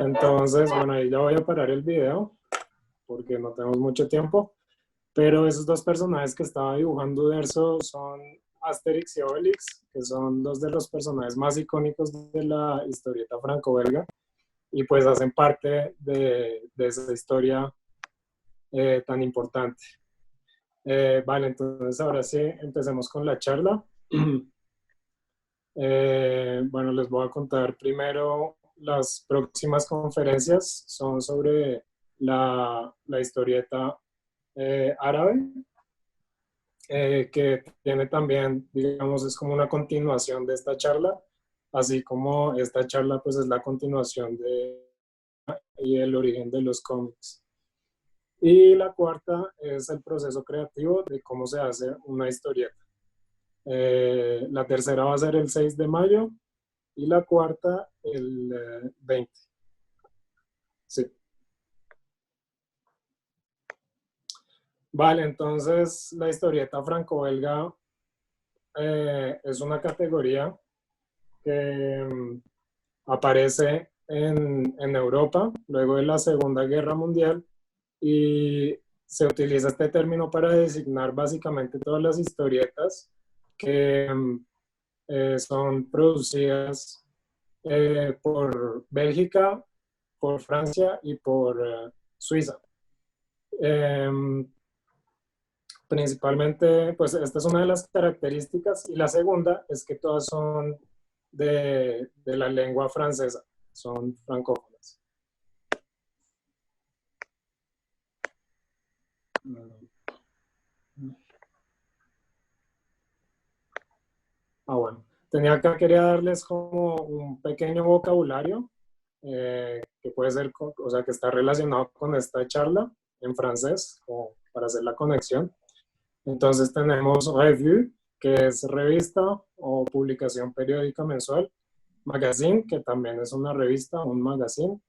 Entonces, bueno, ahí ya voy a parar el video porque no tenemos mucho tiempo, pero esos dos personajes que estaba dibujando Uderzo son Asterix y Obelix, que son dos de los personajes más icónicos de la historieta franco-belga y pues hacen parte de esa historia tan importante. Vale, entonces ahora sí, empecemos con la charla. Bueno, les voy a contar primero las próximas conferencias, son sobre la historieta árabe, que tiene también, digamos, es como una continuación de esta charla, así como esta charla pues es la continuación de y el origen de los cómics. Y la cuarta es el proceso creativo de cómo se hace una historieta. La tercera va a ser el 6 de mayo y la cuarta el 20. Sí. Vale, entonces la historieta franco-belga es una categoría que aparece en Europa luego de la Segunda Guerra Mundial y se utiliza este término para designar básicamente todas las historietas que son producidas por Bélgica, por Francia y por Suiza. Principalmente, pues esta es una de las características y la segunda es que todas son de la lengua francesa, son francófonas. Bueno, quería darles como un pequeño vocabulario que puede ser, o sea, que está relacionado con esta charla en francés, como para hacer la conexión. Entonces tenemos revue, que es revista o publicación periódica mensual, magazine, que también es una revista, un magazine,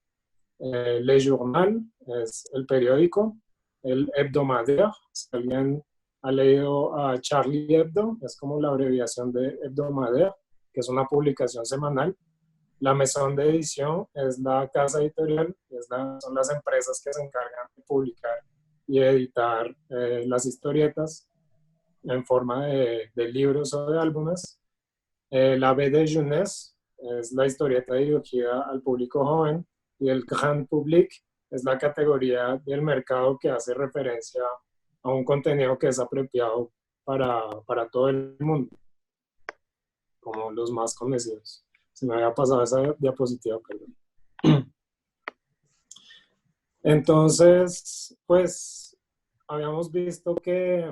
le journal, es el periódico, el hebdomadaire, si alguien ha leído a Charlie Hebdo, es como la abreviación de hebdomadaire, que es una publicación semanal. La maison de edición es la casa editorial, son las empresas que se encargan de publicar y editar las historietas en forma de libros o de álbumes. La B de Jeunesse es la historieta dirigida al público joven y el Grand Public es la categoría del mercado que hace referencia a un contenido que es apropiado para todo el mundo, como los más conocidos. Se me había pasado esa diapositiva, perdón. Entonces, pues, habíamos visto que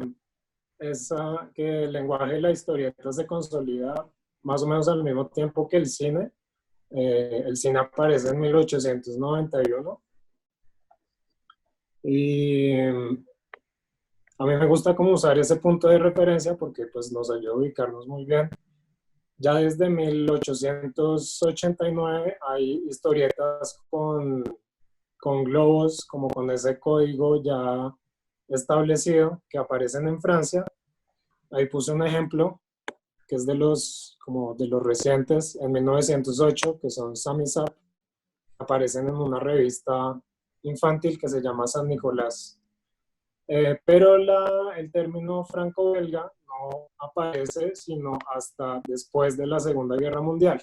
el lenguaje de la historieta se consolida más o menos al mismo tiempo que el cine. El cine aparece en 1891 y a mí me gusta como usar ese punto de referencia porque pues nos ayuda a ubicarnos muy bien. Ya desde 1889 hay historietas con globos, como con ese código ya establecido que aparecen en Francia. Ahí puse un ejemplo que es como de los recientes, en 1908, que son Sam y Zap, aparecen en una revista infantil que se llama San Nicolás. Pero el término franco-belga no aparece sino hasta después de la Segunda Guerra Mundial.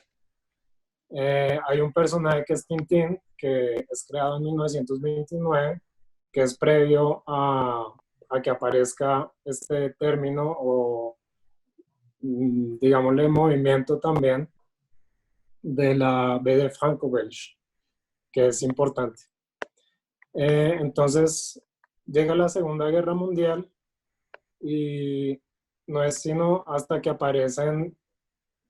Hay un personaje que es Tintín, que es creado en 1929, que es previo a que aparezca este término o, digámosle, movimiento también de la BD franco-belge, que es importante. Entonces, llega la Segunda Guerra Mundial y no es sino hasta que aparecen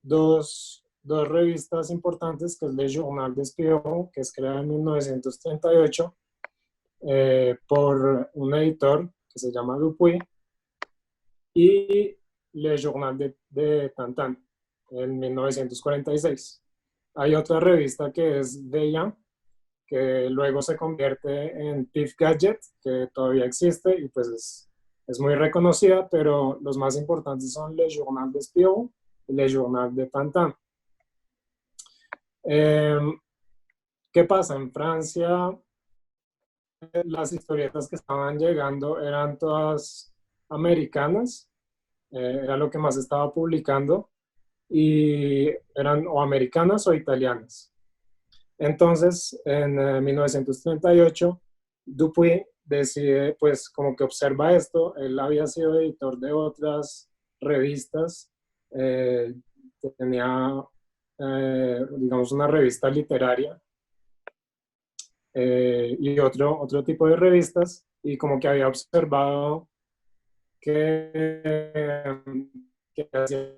dos revistas importantes, que es Le Journal des Espions, que es creada en 1938 por un editor que se llama Dupuy, y Le Journal de Tintin en 1946. Hay otra revista que es Veillant, que luego se convierte en Pif Gadget, que todavía existe y pues es muy reconocida, pero los más importantes son Le Journal des Espions y Le Journal de Tintin. ¿Qué pasa? En Francia, las historietas que estaban llegando eran todas americanas, era lo que más estaba publicando, y eran o americanas o italianas. Entonces, en 1938, Dupuy decide, pues, como que observa esto. Él había sido editor de otras revistas, eh, tenía, digamos, una revista literaria y otro tipo de revistas, y como que había observado que hacía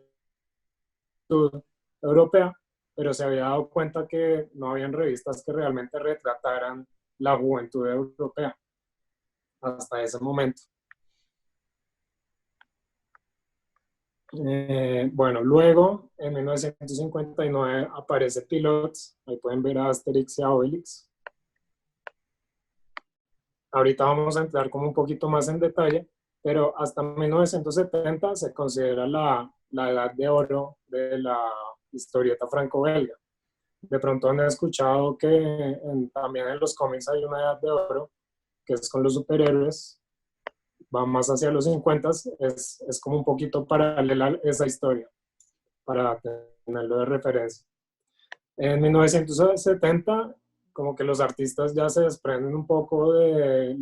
europea, pero se había dado cuenta que no habían revistas que realmente retrataran la juventud europea hasta ese momento. Bueno, luego en 1959 aparece Pilots, ahí pueden ver a Asterix y a Obelix. Ahorita vamos a entrar como un poquito más en detalle, pero hasta 1970 se considera la edad de oro de la historieta franco-belga. De pronto han escuchado que también en los cómics hay una edad de oro, que es con los superhéroes, va más hacia los 50, es como un poquito paralela esa historia, para tenerlo de referencia. En 1970, como que los artistas ya se desprenden un poco del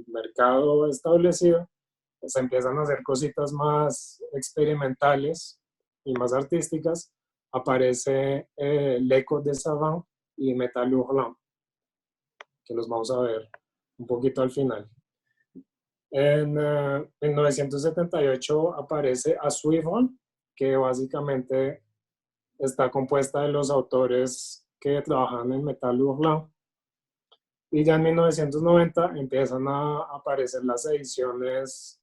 mercado establecido, se empiezan a hacer cositas más experimentales y más artísticas. Aparece L'Echo de Savant y Metal Hurlant, que los vamos a ver un poquito al final. En 1978 aparece A Suivre, que básicamente está compuesta de los autores que trabajan en Metal Hurlant. Y ya en 1990 empiezan a aparecer las ediciones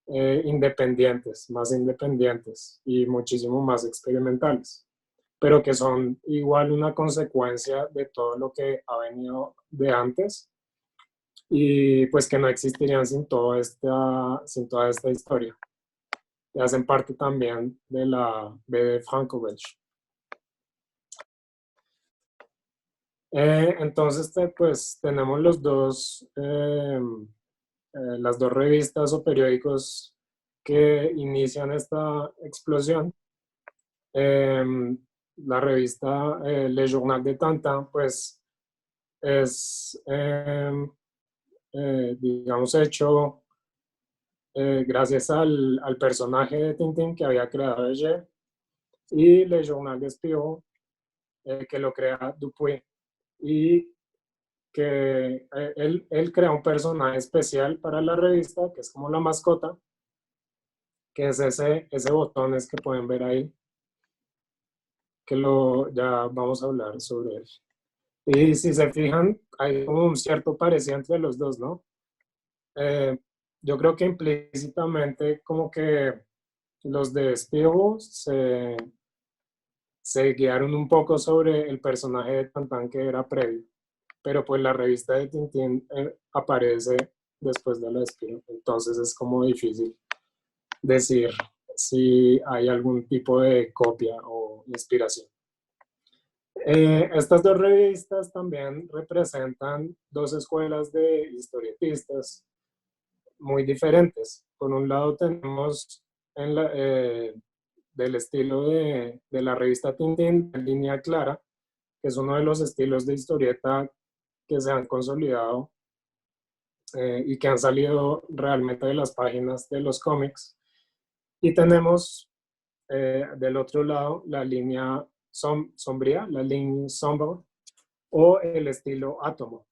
más independientes y muchísimo más experimentales, pero que son igual una consecuencia de todo lo que ha venido de antes y pues que no existirían sin toda esta historia. Y hacen parte también de la BD Franco-Belge. Entonces, pues tenemos las dos revistas o periódicos que inician esta explosión. La revista Le Journal de Tintin, pues es, digamos, hecho gracias al personaje de Tintín que había creado Hergé, y Le Journal des Espions, que lo crea Dupuy, y que él crea un personaje especial para la revista, que es como la mascota, que es ese botones que pueden ver ahí, que ya vamos a hablar sobre él. Y si se fijan, hay como un cierto parecido entre los dos, ¿no? Yo creo que implícitamente como que los de Spirou se guiaron un poco sobre el personaje de Tintín que era previo, pero pues la revista de Tintín aparece después de la de Spirou, entonces es como difícil decir si hay algún tipo de copia o inspiración. Estas dos revistas también representan dos escuelas de historietistas. muy diferentes. Por un lado tenemos del estilo de la revista Tintín, en línea clara, que es uno de los estilos de historieta que se han consolidado y que han salido realmente de las páginas de los cómics. Y tenemos del otro lado la línea sombría, la línea sombra, o el estilo átomo,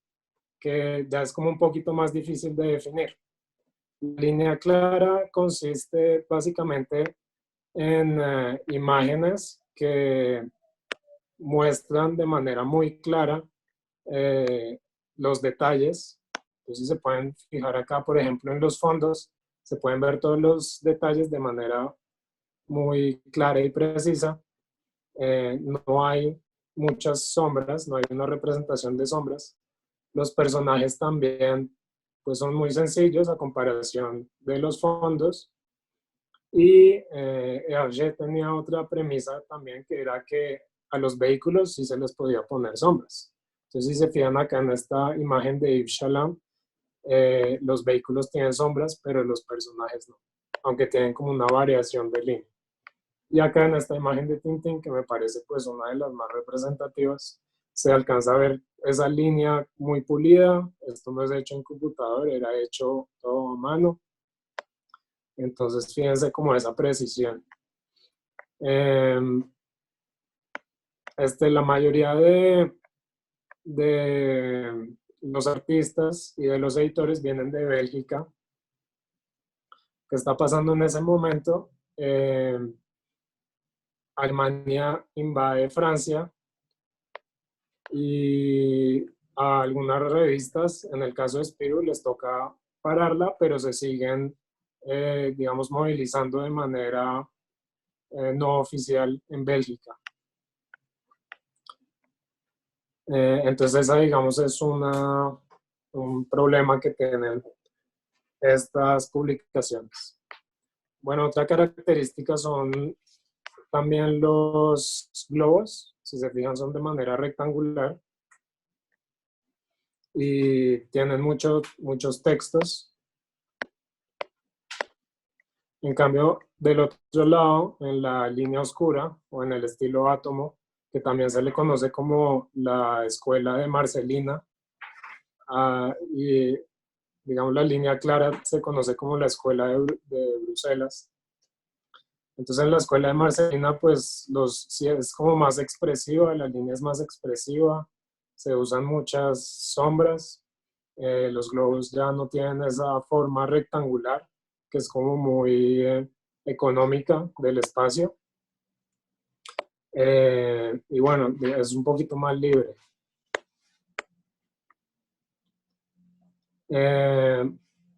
que ya es como un poquito más difícil de definir. La línea clara consiste básicamente en imágenes que muestran de manera muy clara eh, los detalles. Entonces se pueden fijar acá, por ejemplo, en los fondos, se pueden ver todos los detalles de manera muy clara y precisa. No hay muchas sombras, no hay una representación de sombras. Los personajes también pues, son muy sencillos a comparación de los fondos. Y Hergé tenía otra premisa también, que era que a los vehículos sí se les podía poner sombras. Entonces, si se fijan acá en esta imagen de Yves Chaland, los vehículos tienen sombras, pero los personajes no, aunque tienen como una variación de línea. Y acá en esta imagen de Tintín, que me parece pues una de las más representativas, se alcanza a ver esa línea muy pulida. Esto no es hecho en computador, era hecho todo a mano. Entonces, fíjense como esa precisión. La mayoría de los artistas y de los editores vienen de Bélgica. ¿Qué está pasando en ese momento? Alemania invade Francia y a algunas revistas, en el caso de Spirou, les toca pararla, pero se siguen, digamos, movilizando de manera no oficial en Bélgica. Entonces esa, digamos, es un problema que tienen estas publicaciones. Bueno, otra característica son también los globos. Si se fijan, son de manera rectangular y tienen muchos textos. En cambio, del otro lado, en la línea oscura o en el estilo átomo, que también se le conoce como la escuela de Marcelina, y digamos la línea clara se conoce como la escuela de Bruselas. Entonces en la escuela de Marcelina pues sí es como más expresiva, la línea es más expresiva, se usan muchas sombras, los globos ya no tienen esa forma rectangular que es como muy económica del espacio. Y bueno, es un poquito más libre.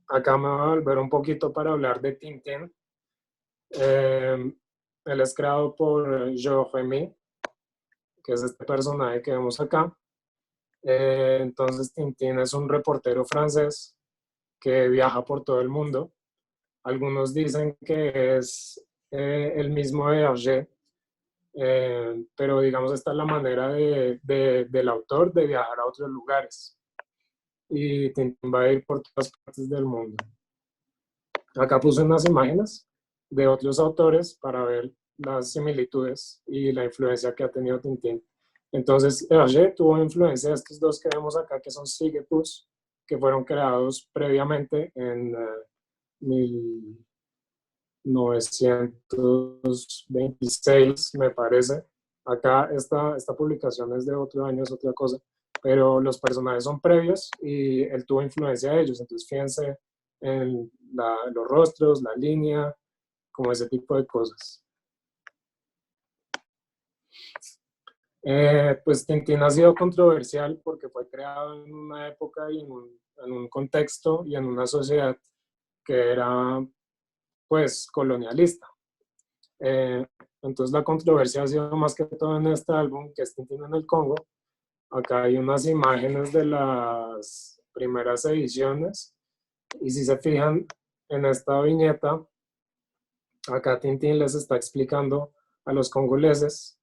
Acá me voy a volver un poquito para hablar de Tintín. Él es creado por Joe Remy, que es este personaje que vemos acá. Entonces Tintín es un reportero francés que viaja por todo el mundo. Algunos dicen que es el mismo de Hergé, pero digamos esta es la manera del autor de viajar a otros lugares. Y Tintín va a ir por todas partes del mundo. Acá puse unas imágenes de otros autores para ver las similitudes y la influencia que ha tenido Tintín. Entonces, Hergé tuvo influencia de estos dos que vemos acá, que son Sigepoos, que fueron creados previamente en 1926, me parece. Acá esta publicación es de otro año, es otra cosa, pero los personajes son previos y él tuvo influencia de ellos. Entonces, fíjense en los rostros, la línea, como ese tipo de cosas. Pues Tintín ha sido controversial porque fue creado en una época y en un contexto y en una sociedad que era pues colonialista. Entonces la controversia ha sido más que todo en este álbum, que es Tintín en el Congo. Acá hay unas imágenes de las primeras ediciones y si se fijan en esta viñeta, acá Tintín les está explicando a los congoleses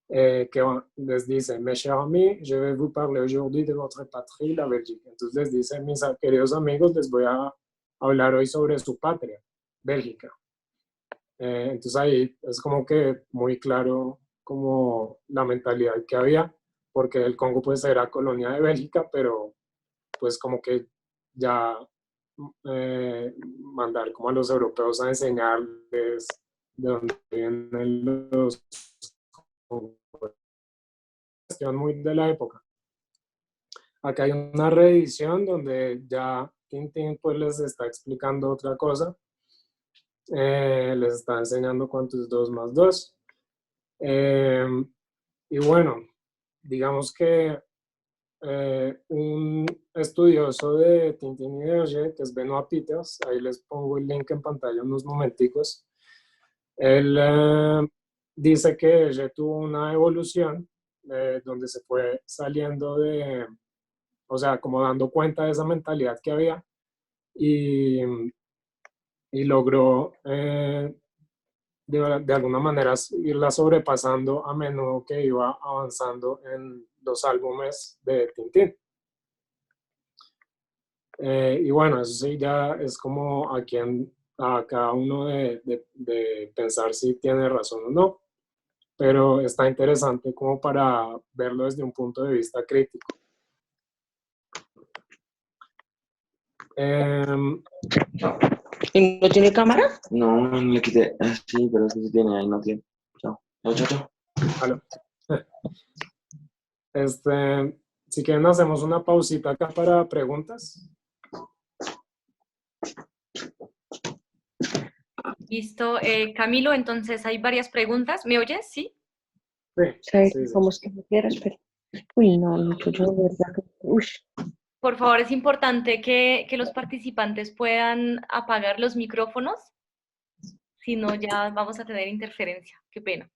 que les dice: Mes chers amis, je vais vous parler aujourd'hui de votre patrie, la Belgique. Entonces les dice: mis queridos amigos, les voy a hablar hoy sobre su patria, Bélgica. Entonces ahí es como que muy claro como la mentalidad que había, porque el Congo pues era colonia de Bélgica, pero pues como que ya mandar como a los europeos a enseñarles de dónde vienen los cuestión muy de la época. Acá hay una reedición donde ya Tintín pues les está explicando otra cosa, les está enseñando cuánto es 2 más 2. Y bueno, digamos que un estudioso de Tintín y de Hergé, que es Benoit Peters, ahí les pongo el link en pantalla unos momenticos, él dice que Hergé tuvo una evolución donde se fue saliendo de, o sea, como dando cuenta de esa mentalidad que había y, y logró de alguna manera irla sobrepasando a menudo que iba avanzando en los álbumes de Tintín. Y bueno, eso sí ya es como a cada uno de pensar si tiene razón o no, pero está interesante como para verlo desde un punto de vista crítico. ¿Y no tiene cámara? No, le quité. Ah, sí, pero es que sí tiene, ahí no tiene. Chao. Chao, chao, chao. Aló. Si quieren hacemos una pausita acá para preguntas. Listo. Camilo, entonces hay varias preguntas. ¿Me oyes? ¿Sí? Sí, ¿Sabes sí, sí. cómo es que me quieras? Pero... Uy, no, yo de verdad que... Uy. Por favor, es importante que los participantes puedan apagar los micrófonos, si no ya vamos a tener interferencia. Qué pena.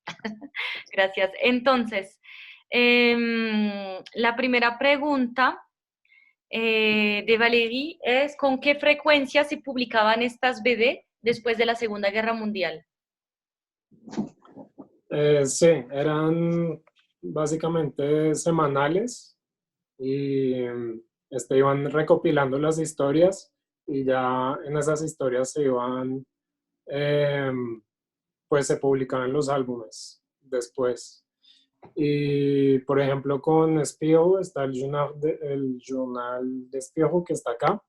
Gracias. Entonces, la primera pregunta de Valérie es, ¿con qué frecuencia se publicaban estas BD después de la Segunda Guerra Mundial? Sí, eran básicamente semanales y iban recopilando las historias y ya en esas historias se iban, pues se publicaban los álbumes después. Y por ejemplo con Espiojo está el Journal de Espiojo que está acá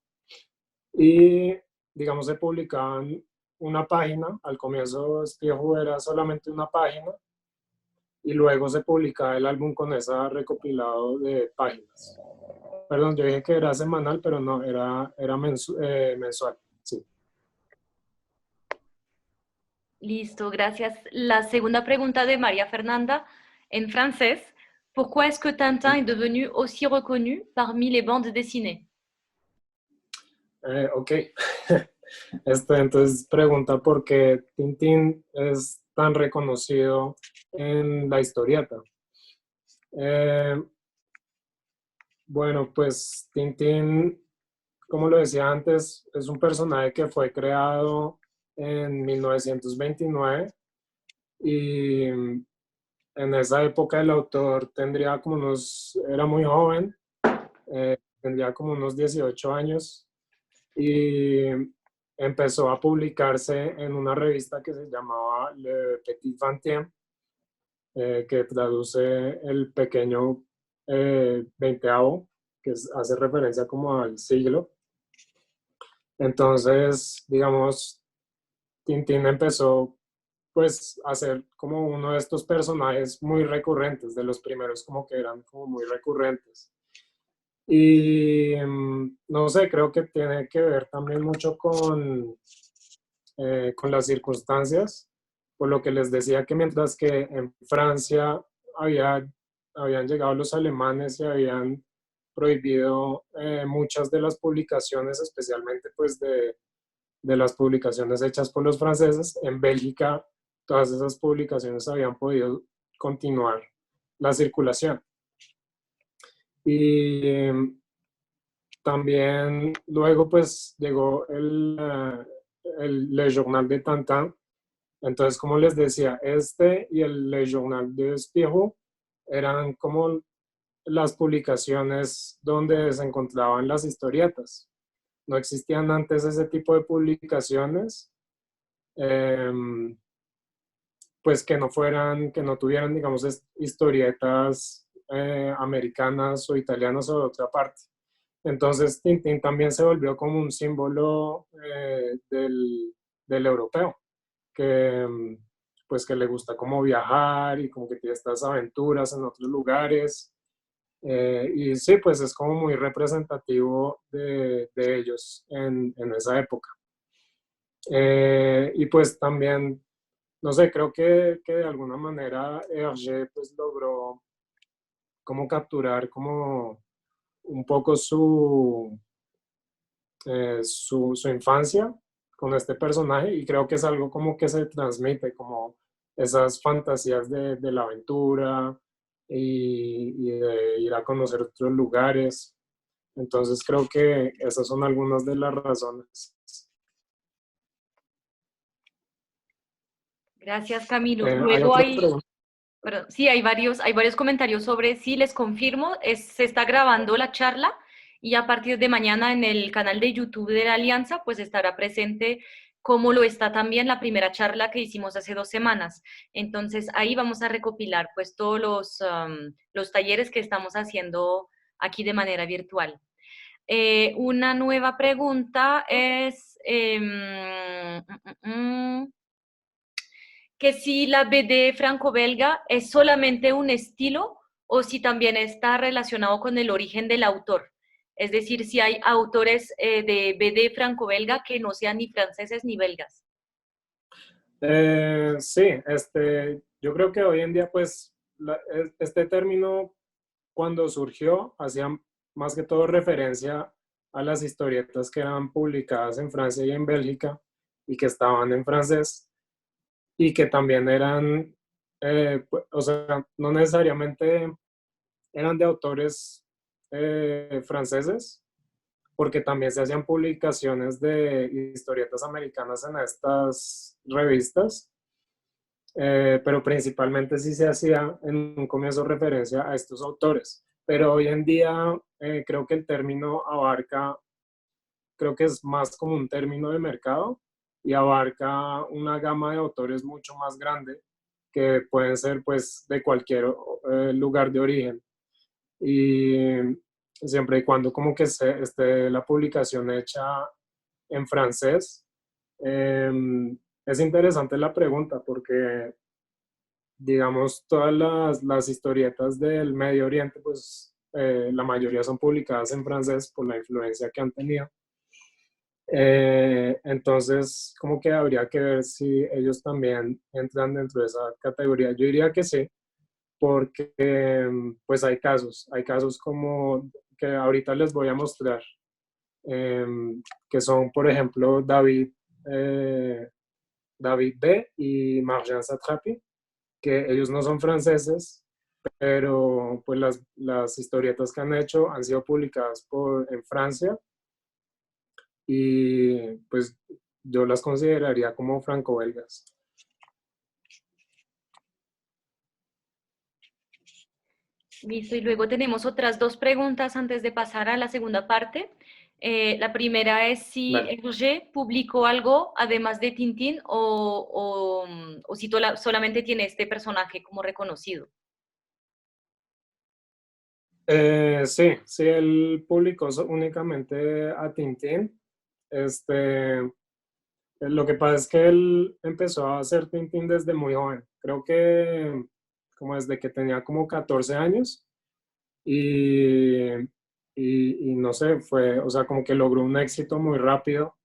y digamos se publicaban una página, al comienzo Espiojo era solamente una página y luego se publicaba el álbum con ese recopilado de páginas. Perdón, yo dije que era semanal, pero no, era mensual, sí. Listo, gracias. La segunda pregunta de María Fernanda en francés. Pourquoi est-ce que Tintin est devenu aussi reconnu parmi les bandes dessinées? Ok. Entonces pregunta por qué Tintín es tan reconocido en la historieta. Bueno, pues Tintín, como lo decía antes, es un personaje que fue creado en 1929 y en esa época el autor tendría como era muy joven, tendría como unos 18 años y empezó a publicarse en una revista que se llamaba Le Petit Vingtième, que traduce el pequeño veinteavo, que hace referencia como al siglo. Entonces, digamos, Tintín empezó pues a ser como uno de estos personajes muy recurrentes, de los primeros como que eran como muy recurrentes. Y no sé, creo que tiene que ver también mucho con las circunstancias, por lo que les decía que mientras que en Francia habían llegado los alemanes y habían prohibido muchas de las publicaciones, especialmente pues de las publicaciones hechas por los franceses, en Bélgica todas esas publicaciones habían podido continuar la circulación. Y también luego pues llegó Le Journal de Tintin. Entonces, como les decía, y el Le Journal de Spirou eran como las publicaciones donde se encontraban las historietas. no existían antes ese tipo de publicaciones, pues que no fueran, que no tuvieran, digamos, historietas americanas o italianas o de otra parte. Entonces Tintín también se volvió como un símbolo del europeo, que pues que le gusta como viajar y como que tiene estas aventuras en otros lugares. Y sí, pues es como muy representativo de ellos en esa época. Y pues también, no sé, creo que de alguna manera Hergé pues logró como capturar como un poco su infancia con este personaje y creo que es algo como que se transmite, como esas fantasías de la aventura y de ir a conocer otros lugares. Entonces creo que esas son algunas de las razones. Gracias, Camilo. ¿Hay Luego otra hay, pregunta? perdón, sí, hay varios comentarios sobre, sí, les confirmo, se está grabando la charla y a partir de mañana en el canal de YouTube de la Alianza, pues estará presente como lo está también la primera charla que hicimos hace 2 semanas. Entonces ahí vamos a recopilar pues todos los talleres que estamos haciendo aquí de manera virtual. Una nueva pregunta es que si la BD franco-belga es solamente un estilo o si también está relacionado con el origen del autor. Es decir, si hay autores de BD franco-belga que no sean ni franceses ni belgas. Sí, yo creo que hoy en día, pues, este término, cuando surgió, hacía más que todo referencia a las historietas que eran publicadas en Francia y en Bélgica y que estaban en francés y que también eran, o sea, no necesariamente eran de autores franceses, porque también se hacían publicaciones de historietas americanas en estas revistas, pero principalmente sí se hacía en un comienzo referencia a estos autores. Pero hoy en día creo que el término abarca, creo que es más como un término de mercado y abarca una gama de autores mucho más grande que pueden ser pues de cualquier lugar de origen. Y siempre y cuando como que esté la publicación hecha en francés. Es interesante la pregunta porque, digamos, todas las historietas del Medio Oriente, pues la mayoría son publicadas en francés por la influencia que han tenido. Entonces, como que habría que ver si ellos también entran dentro de esa categoría. Yo diría que sí, porque pues hay casos como que ahorita les voy a mostrar, que son, por ejemplo, David B. y Marjane Satrapi, que ellos no son franceses, pero pues las historietas que han hecho han sido publicadas en Francia y pues yo las consideraría como franco-belgas. Listo, y luego tenemos otras 2 preguntas antes de pasar a la segunda parte. La primera es si Vale. Hergé publicó algo además de Tintín o si solamente tiene este personaje como reconocido. Sí, él publicó únicamente a Tintín. Lo que pasa es que él empezó a hacer Tintín desde muy joven. Creo que como desde que tenía como 14 años. Y, y no sé, o sea, como que logró un éxito muy rápido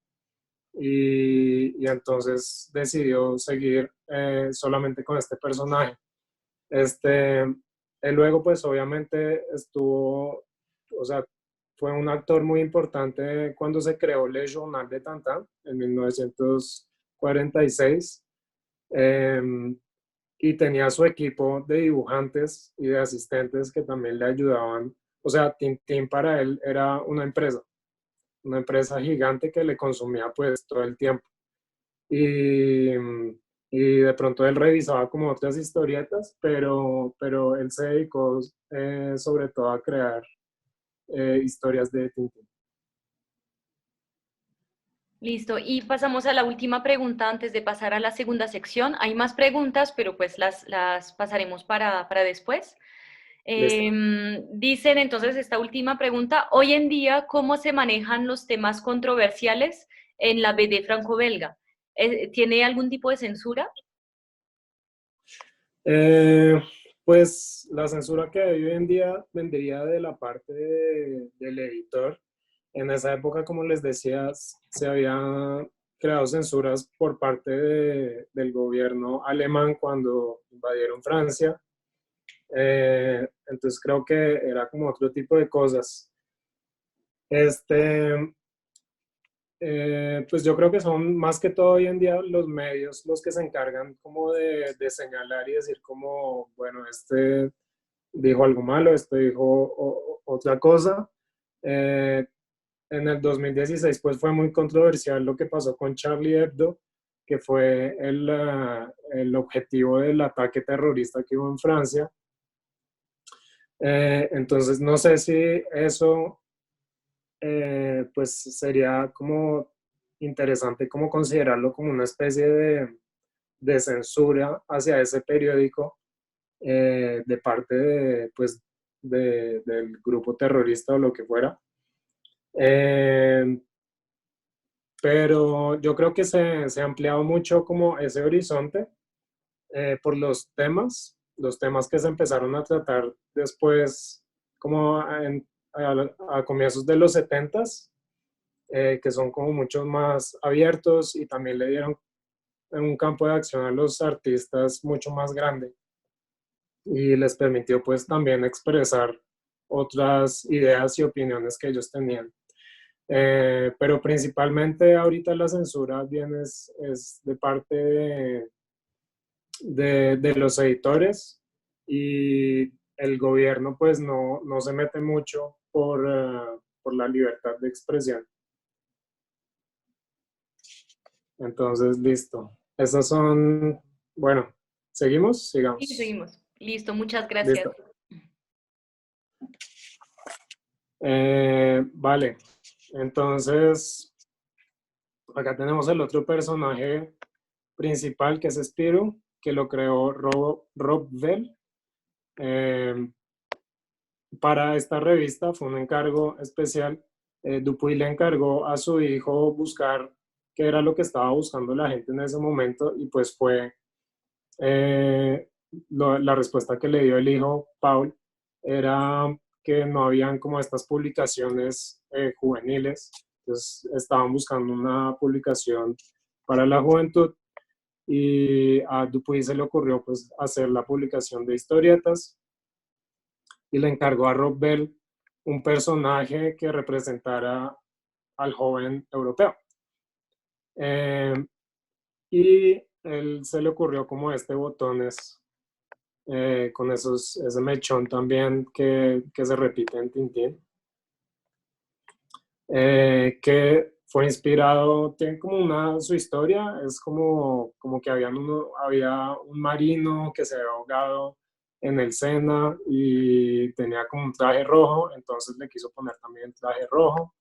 y entonces decidió seguir solamente con este personaje. Él luego pues obviamente o sea, fue un actor muy importante cuando se creó Le Journal de Tintin en 1946, y tenía su equipo de dibujantes y de asistentes que también le ayudaban. O sea, Tintín para él era una empresa gigante que le consumía pues todo el tiempo. Y, y de pronto él revisaba como otras historietas, pero él se dedicó sobre todo a crear historias de Tintín. Listo, y pasamos a la última pregunta antes de pasar a la segunda sección. Hay más preguntas, pero pues las pasaremos para después. Listo. Dicen entonces esta última pregunta, hoy en día, ¿cómo se manejan los temas controversiales en la BD franco-belga? ¿Tiene algún tipo de censura? Eh, pues la censura que hay hoy en día vendría de la parte del editor. En esa época, como les decía, se habían creado censuras por parte del gobierno alemán cuando invadieron Francia. Entonces creo que era como otro tipo de cosas. Este, pues yo creo que son más que todo hoy en día los medios los que se encargan como de señalar y decir como, bueno, este dijo algo malo, este dijo otra cosa. Eh, en el 2016 pues fue muy controversial lo que pasó con Charlie Hebdo, que fue el objetivo del ataque terrorista que hubo en Francia. Entonces no sé si eso pues sería como interesante como considerarlo como una especie de censura hacia ese periódico de parte pues, del grupo terrorista o lo que fuera. Eh, pero yo creo que se ha ampliado mucho como ese horizonte por los temas que se empezaron a tratar después, como a comienzos de los 70s, que son como mucho más abiertos y también le dieron un campo de acción a los artistas mucho más grande y les permitió pues también expresar otras ideas y opiniones que ellos tenían. Pero principalmente ahorita la censura viene es de parte de los editores y el gobierno pues no se mete mucho por la libertad de expresión. Entonces, listo. Esas son, bueno, ¿seguimos? Sí, Sigamos. seguimos. Listo, muchas gracias. Listo. Vale, entonces, acá tenemos el otro personaje principal que es Spiro, que lo creó Rob Bell. Eh, para esta revista fue un encargo especial. Dupuy le encargó a su hijo buscar qué era lo que estaba buscando la gente en ese momento y pues fue la respuesta que le dio el hijo, Paul, era que no habían como estas publicaciones juveniles, entonces estaban buscando una publicación para la juventud y a Dupuy se le ocurrió pues hacer la publicación de historietas y le encargó a Rob Bell un personaje que representara al joven europeo. Y él se le ocurrió como este botones con ese mechón también que se repite en Tintín, que fue inspirado, tiene como su historia, es como que había un marino que se había ahogado en el Sena y tenía como un traje rojo, entonces le quiso poner también traje rojo.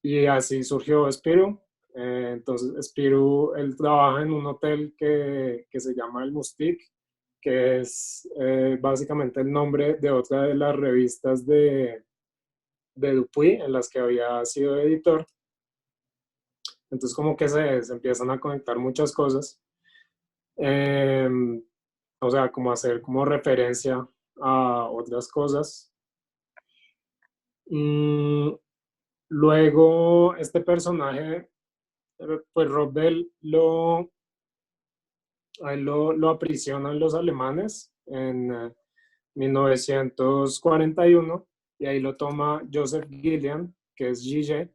Y así surgió Spirou. Entonces, Spirou, él trabaja en un hotel que se llama El Mustic, que es básicamente el nombre de otra de las revistas de Dupuy en las que había sido editor. Entonces, como que se empiezan a conectar muchas cosas. Eh, o sea, como hacer como referencia a otras cosas. Luego, este personaje, pues Rob Bell a él lo aprisionan los alemanes en 1941 y ahí lo toma Joseph Gillian, que es Gigi,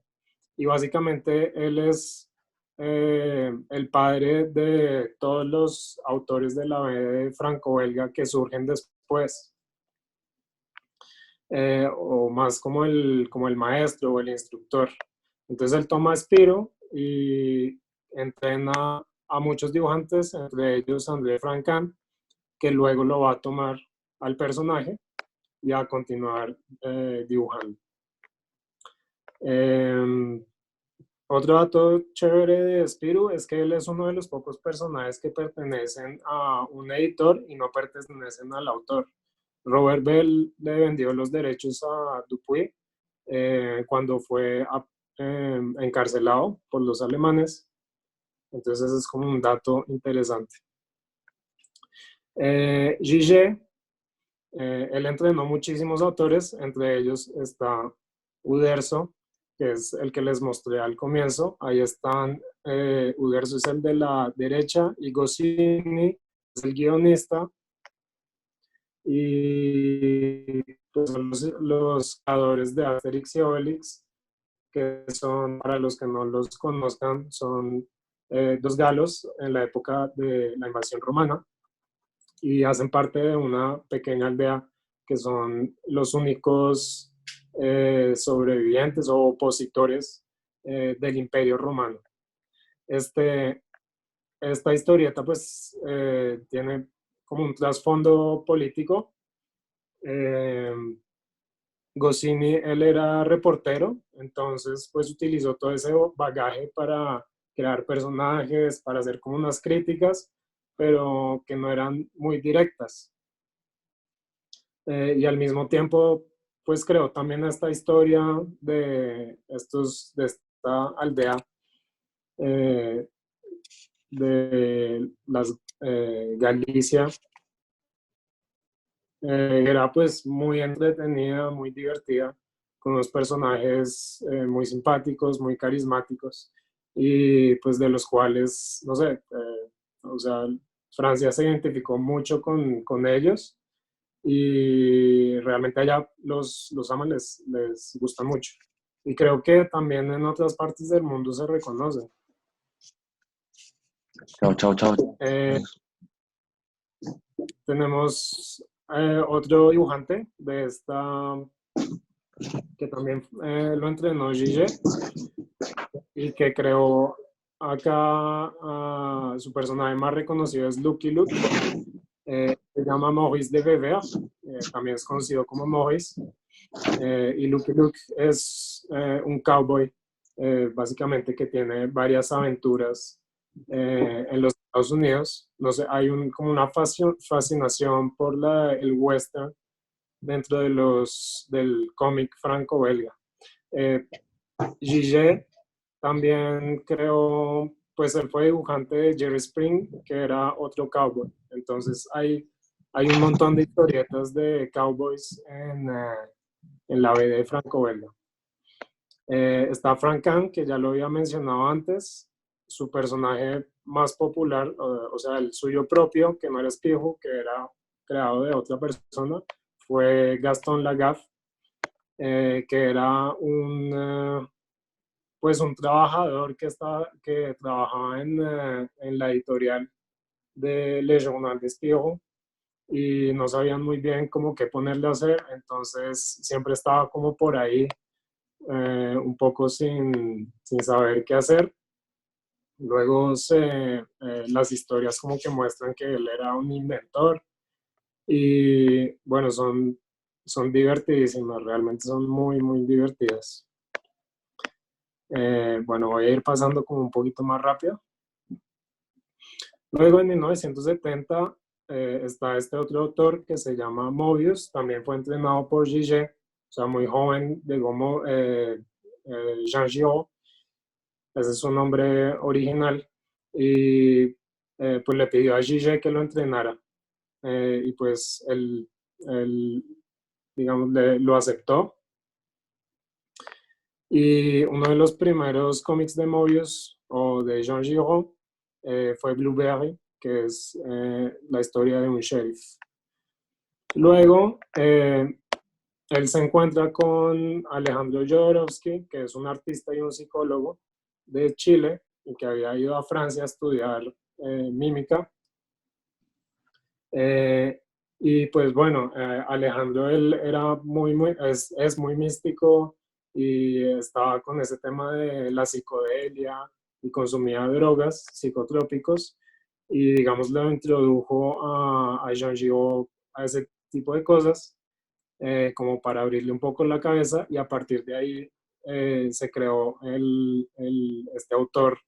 y básicamente él es el padre de todos los autores de la BD franco-belga que surgen después, o más como el maestro o el instructor. Entonces él toma a Spiro y entrena a muchos dibujantes, entre ellos André Franquin, que luego lo va a tomar al personaje y a continuar dibujando. Em, Otro dato chévere de Spirou es que él es uno de los pocos personajes que pertenecen a un editor y no pertenecen al autor. Robert Bell le vendió los derechos a Dupuy cuando fue encarcelado por los alemanes. Entonces es como un dato interesante. Gigé, él entrenó muchísimos autores, entre ellos está Uderzo, que es el que les mostré al comienzo. Ahí están, Uderzo es el de la derecha y Goscinny es el guionista. Y pues, son los creadores de Asterix y Obelix, que son, para los que no los conozcan, son dos galos en la época de la invasión romana y hacen parte de una pequeña aldea que son los únicos sobrevivientes o opositores del Imperio Romano. Esta historieta pues tiene como un trasfondo político. Goscinny, él era reportero, entonces pues utilizó todo ese bagaje para crear personajes, para hacer como unas críticas, pero que no eran muy directas. Y al mismo tiempo pues creó también esta historia de esta aldea de las Galicia. Era pues muy entretenida, muy divertida, con unos personajes muy simpáticos, muy carismáticos y pues de los cuales, no sé, o sea, Francia se identificó mucho con ellos y realmente allá los aman, les gusta mucho. Y creo que también en otras partes del mundo se reconocen. Chao, chao, chao. Tenemos otro dibujante de esta, que también lo entrenó Gigé y que creó acá su personaje más reconocido es Lucky Luke. Se llama Maurice de Weber, también es conocido como Maurice. Y Lucky Luke es un cowboy, básicamente que tiene varias aventuras en los Estados Unidos. No sé, hay como una fascinación por el western dentro del cómic franco-belga. Gigé también creó, pues él fue dibujante de Jerry Spring, que era otro cowboy. Entonces hay un montón de historietas de cowboys en la BD franco-belga. Está Frank Kahn, que ya lo había mencionado antes. Su personaje más popular, o sea, el suyo propio, que no era Espiejo, que era creado de otra persona, fue Gaston Lagaffe, que era pues un trabajador que trabajaba en la editorial de Le Journal d'Espiejo y no sabían muy bien cómo qué ponerle a hacer, entonces siempre estaba como por ahí, un poco sin saber qué hacer. Luego las historias como que muestran que él era un inventor y bueno, son divertidísimas, realmente son muy, muy divertidas. Bueno, voy a ir pasando como un poquito más rápido. Luego en 1970 está este otro autor que se llama Mobius, también fue entrenado por Gigé, o sea, muy joven, llegó Jean Giraud, ese es su nombre original, y pues le pidió a Gigé que lo entrenara, y pues él digamos, lo aceptó. Y uno de los primeros cómics de Mobius o de Jean Giraud fue Blueberry, que es la historia de un sheriff. Luego, él se encuentra con Alejandro Jodorowsky, que es un artista y un psicólogo de Chile y que había ido a Francia a estudiar mímica. Y pues bueno, Alejandro él era es muy místico y estaba con ese tema de la psicodelia y consumía drogas, psicotrópicos, y digamos lo introdujo a Jean Giraud a ese tipo de cosas, como para abrirle un poco la cabeza, y a partir de ahí se creó este autor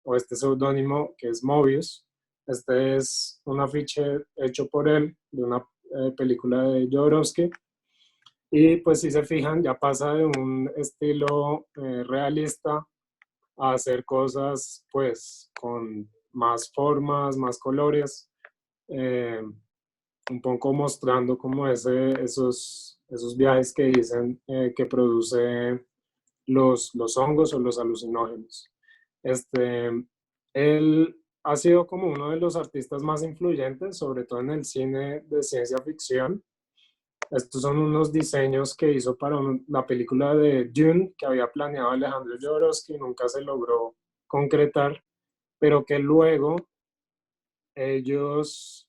o este seudónimo que es Mobius. Este es un afiche hecho por él de una película de Jodorowsky. Y pues si se fijan, ya pasa de un estilo realista a hacer cosas pues con más formas, más colores, un poco mostrando como esos viajes que dicen que produce los hongos o los alucinógenos. Él ha sido como uno de los artistas más influyentes, sobre todo en el cine de ciencia ficción. Estos son unos diseños que hizo para la película de Dune, que había planeado Alejandro Jodorowsky, nunca se logró concretar, pero que luego ellos,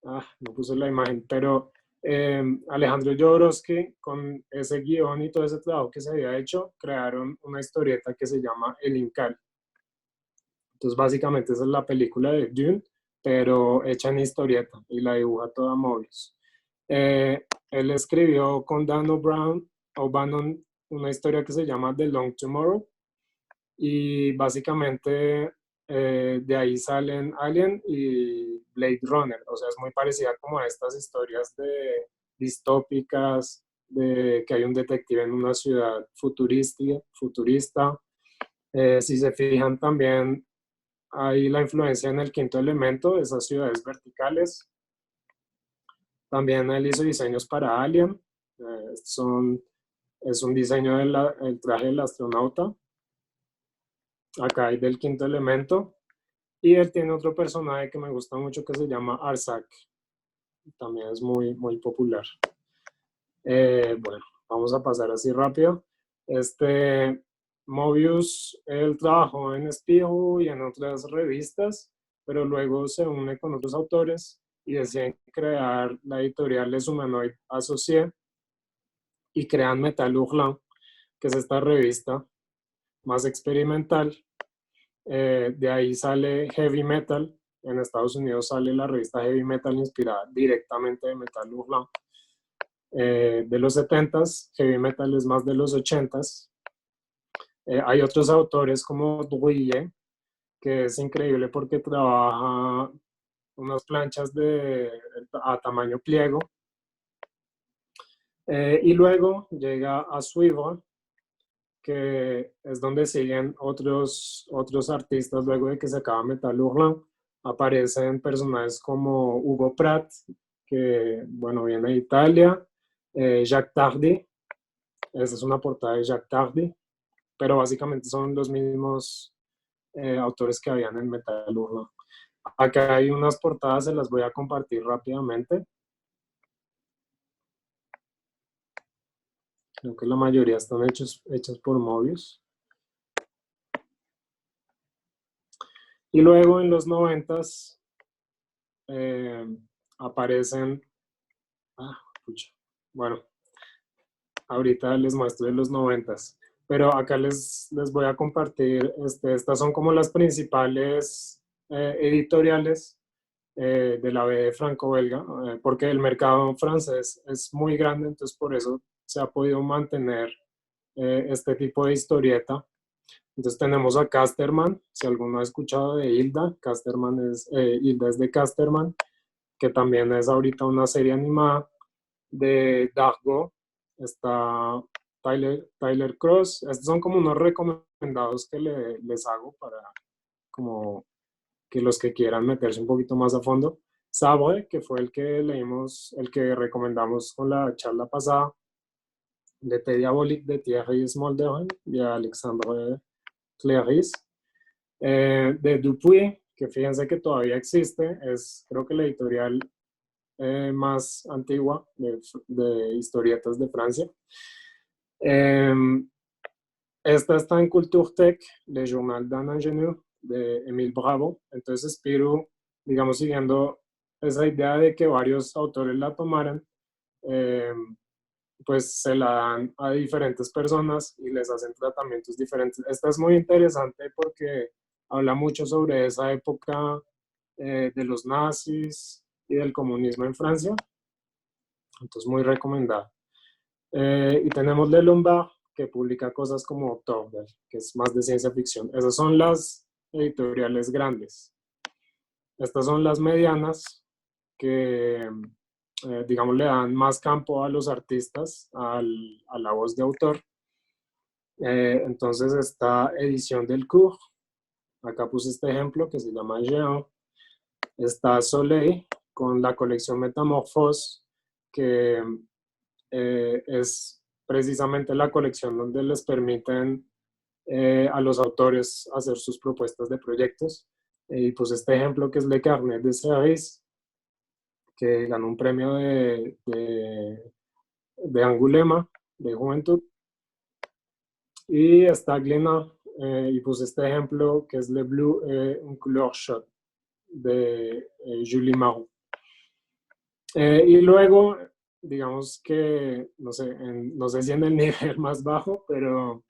no puse la imagen, pero Alejandro Jodorowsky, con ese guión y todo ese trabajo que se había hecho, crearon una historieta que se llama El Incal. Entonces, básicamente esa es la película de Dune, pero hecha en historieta y la dibuja toda Mobius. Él escribió con Dan O'Bannon una historia que se llama The Long Tomorrow y básicamente de ahí salen Alien y Blade Runner, o sea, es muy parecida como a estas historias distópicas, de que hay un detective en una ciudad futurista. Si se fijan también hay la influencia en El Quinto Elemento, esas ciudades verticales. También él hizo diseños para Alien. Es un diseño del traje del astronauta. Acá hay del Quinto Elemento. Y él tiene otro personaje que me gusta mucho que se llama Arsak. También es muy, muy popular. Bueno, vamos a pasar así rápido. Mobius, él trabajó en Spirou y en otras revistas, pero luego se une con otros autores y deciden crear la editorial Les Humanoides Associés y crean Metal Hurlant, que es esta revista más experimental. De ahí sale Heavy Metal. En Estados Unidos sale la revista Heavy Metal inspirada directamente de Metal Hurlant. De los 70s, Heavy Metal es más de los 80s. Hay otros autores como Drouillet, que es increíble porque trabaja unas planchas a tamaño pliego. Y luego llega a Suivre, que es donde siguen otros artistas luego de que se acaba Metal Hurlant. Aparecen personajes como Hugo Pratt, que bueno, viene de Italia, Jacques Tardy, esa es una portada de Jacques Tardy, pero básicamente son los mismos autores que habían en Metal Hurlant. Acá hay unas portadas, se las voy a compartir rápidamente. Creo que la mayoría están hechas por Mobius. Y luego en los 90s aparecen... bueno, ahorita les muestro de los 90s. Pero acá les voy a compartir, estas son como las principales editoriales de la BD franco-belga, porque el mercado francés es muy grande, entonces por eso se ha podido mantener este tipo de historieta. Entonces tenemos a Casterman, si alguno ha escuchado de Hilda, Hilda es de Casterman, que también es ahorita una serie animada. De Dargo está Tyler Cross. Estos son como unos recomendados que les hago para como que los que quieran meterse un poquito más a fondo. Sabre, que fue el que leímos, el que recomendamos con la charla pasada, de Té Diabolique de Thierry Smolderen y Alexandre Cléris. De Dupuy, que fíjense que todavía existe, es creo que la editorial más antigua de historietas de Francia. Esta está en Culture Tech, Le Journal d'un Ingénieur, de Émile Bravo. Entonces Spirou, digamos, siguiendo esa idea de que varios autores la tomaran, pues se la dan a diferentes personas y les hacen tratamientos diferentes. Esta es muy interesante porque habla mucho sobre esa época de los nazis y del comunismo en Francia. Entonces, muy recomendada. Y tenemos Le Lombard, que publica cosas como Topdel, que es más de ciencia ficción. Esas son las editoriales grandes. Estas son las medianas que, digamos, le dan más campo a los artistas, a la voz de autor. Entonces está Edición Delcourt, acá puse este ejemplo que se llama Géant. Está Soleil con la colección Metamorphose, que es precisamente la colección donde les permiten a los autores hacer sus propuestas de proyectos. Y pues este ejemplo que es Le Carnet de Service, que ganó un premio de Angulema, de juventud. Y está Glénat, y puse este ejemplo que es Le Bleu un couleur chaude, de Julie Marot. Y luego, digamos que, no sé si en el nivel más bajo, pero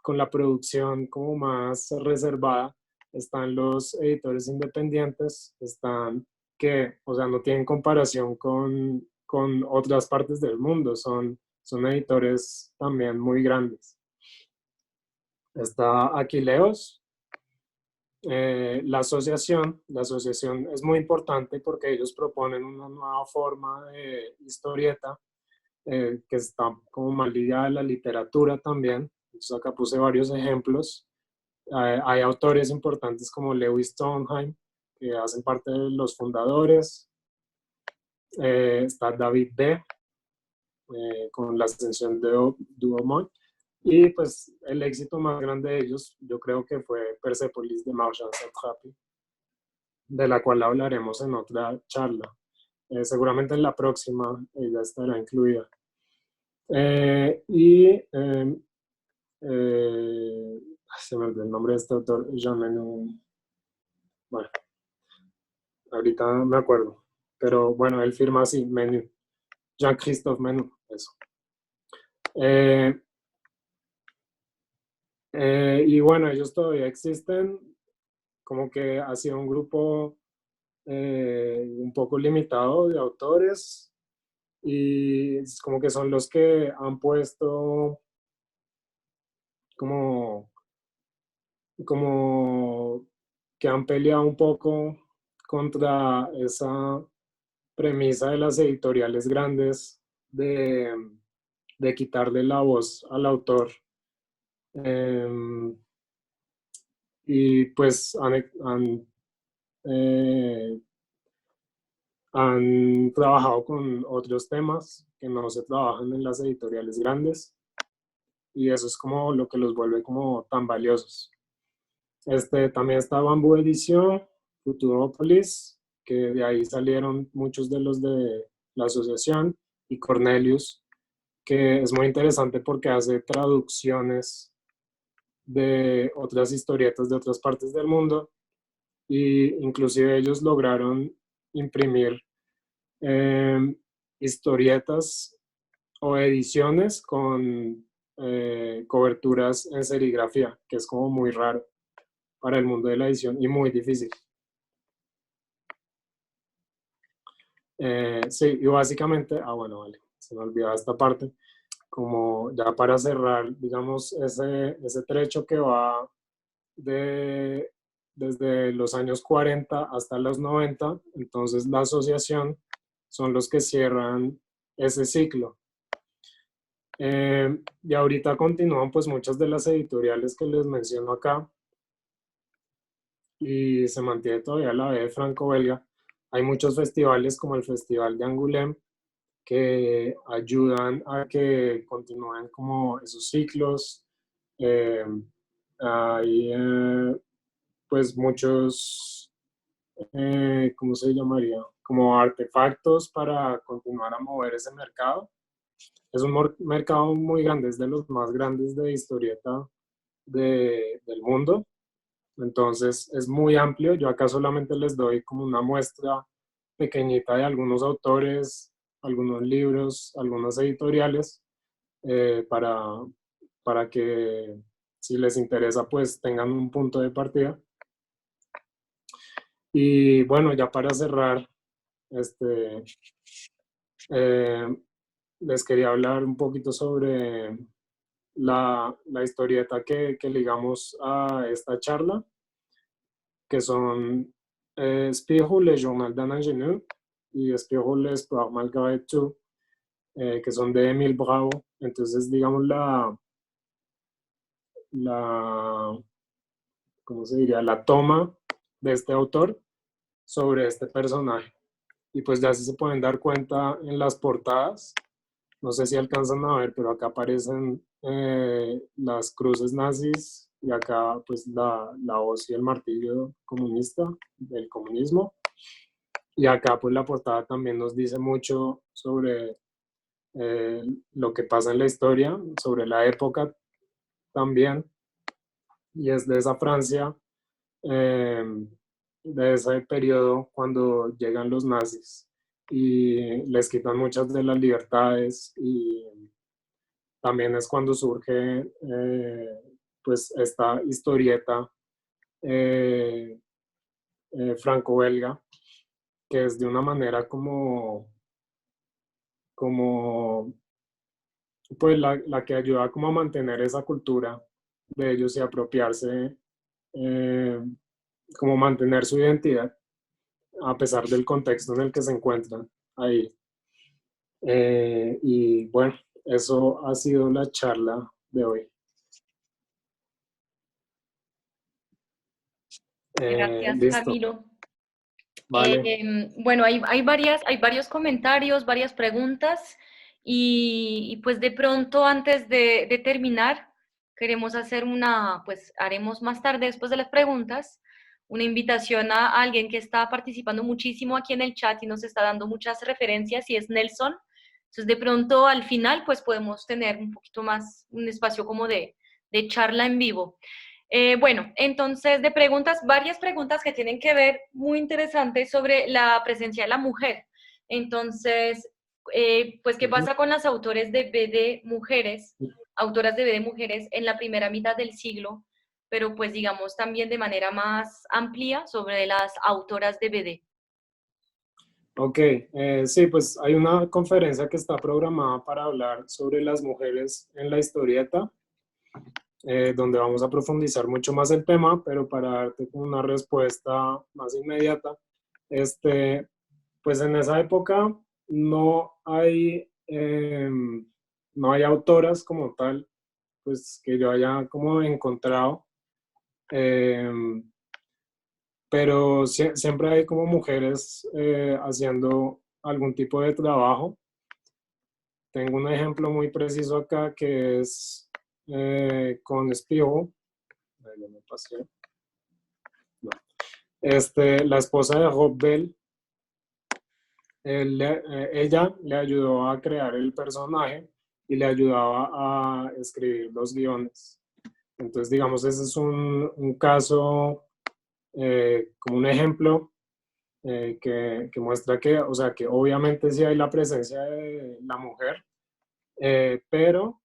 con la producción como más reservada, están los editores independientes, están que, o sea, no tienen comparación con otras partes del mundo, son editores también muy grandes. Está Aquileos, la asociación es muy importante porque ellos proponen una nueva forma de historieta que está como más ligada a la literatura también. Entonces acá puse varios ejemplos. Hay autores importantes como Lewis Trondheim, que hacen parte de los fundadores. Está David B., con la ascensión de Douaumont. Y pues el éxito más grande de ellos, yo creo que fue Persepolis de Marjane Satrapi, de la cual hablaremos en otra charla. Seguramente en la próxima ella estará incluida. Se me olvidó el nombre de este autor, Jean Menou. Bueno, ahorita me acuerdo. Pero bueno, él firma así, Menou. Jean-Christophe Menou, eso. Y bueno, ellos todavía existen, como que ha sido un grupo un poco limitado de autores y es como que son los que han puesto como que han peleado un poco contra esa premisa de las editoriales grandes de quitarle la voz al autor. Y pues han trabajado con otros temas que no se trabajan en las editoriales grandes y eso es como lo que los vuelve como tan valiosos. También está Bambú Edición, Futurópolis, que de ahí salieron muchos de los de la asociación, y Cornelius, que es muy interesante porque hace traducciones de otras historietas de otras partes del mundo y inclusive ellos lograron imprimir historietas o ediciones con coberturas en serigrafía, que es como muy raro para el mundo de la edición y muy difícil. Sí, y básicamente, bueno, vale, se me olvidaba esta parte, como ya para cerrar, digamos, ese trecho que va desde los años 40 hasta los 90, entonces la asociación son los que cierran ese ciclo. Y ahorita continúan pues muchas de las editoriales que les menciono acá y se mantiene todavía la B de franco-belga. Hay muchos festivales como el Festival de Angoulême que ayudan a que continúen como esos ciclos. Hay pues muchos, ¿cómo se llamaría? Como artefactos para continuar a mover ese mercado. Es un mercado muy grande, es de los más grandes de historieta del mundo. Entonces es muy amplio. Yo acá solamente les doy como una muestra pequeñita de algunos autores, algunos libros, algunas editoriales, para que si les interesa pues tengan un punto de partida. Y bueno, ya para cerrar, les quería hablar un poquito sobre la historieta que ligamos a esta charla, que son Spirou, le journal d'un ingénieur, y Spirou, l'espoir malgré tout, que son de Émile Bravo. Entonces, digamos, ¿cómo se diría? La toma de este autor sobre este personaje. Y pues ya se pueden dar cuenta en las portadas, no sé si alcanzan a ver, pero acá aparecen las cruces nazis y acá pues la hoz y el martillo comunista, del comunismo. Y acá pues la portada también nos dice mucho sobre lo que pasa en la historia, sobre la época también, y es de esa Francia, de ese periodo cuando llegan los nazis y les quitan muchas de las libertades, y también es cuando surge pues esta historieta franco-belga, que es de una manera como pues la que ayuda como a mantener esa cultura de ellos y apropiarse, como mantener su identidad a pesar del contexto en el que se encuentran ahí. Y bueno, eso ha sido la charla de hoy. Gracias, Listo. Camilo. Vale. Bueno, hay varios comentarios, varias preguntas y pues de pronto antes de terminar queremos hacer pues haremos más tarde después de las preguntas, una invitación a alguien que está participando muchísimo aquí en el chat y nos está dando muchas referencias, y es Nelson. Entonces de pronto al final pues podemos tener un poquito más, un espacio como de charla en vivo. Bueno, entonces de preguntas, varias preguntas que tienen que ver muy interesantes sobre la presencia de la mujer. Entonces, pues, ¿qué pasa con las autores de BD mujeres, autoras de BD mujeres en la primera mitad del siglo? Pero pues digamos también de manera más amplia sobre las autoras de BD. Ok, sí, pues hay una conferencia que está programada para hablar sobre las mujeres en la historieta, donde vamos a profundizar mucho más el tema, pero para darte una respuesta más inmediata, pues en esa época no hay, no hay autoras como tal, pues que yo haya como encontrado, pero siempre hay como mujeres haciendo algún tipo de trabajo. Tengo un ejemplo muy preciso acá que es con Spirou. No. La esposa de Rob Bell, ella le ayudó a crear el personaje y le ayudaba a escribir los guiones. Entonces, digamos, ese es un caso, como un ejemplo que muestra que, o sea, que obviamente sí hay la presencia de la mujer, pero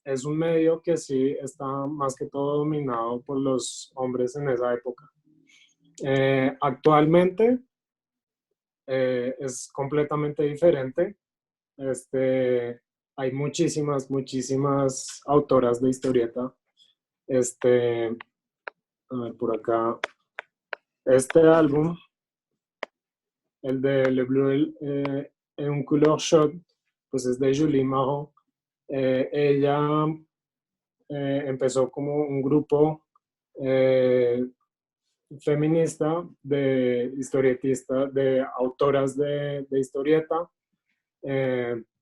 es un medio que sí está más que todo dominado por los hombres en esa época. Actualmente es completamente diferente. Hay muchísimas autoras de historieta. A ver, por acá, este álbum, el de Le Bleu en un couleur chaude, pues es de Julie Marot. Ella empezó como un grupo feminista de historietistas, de autoras de historieta,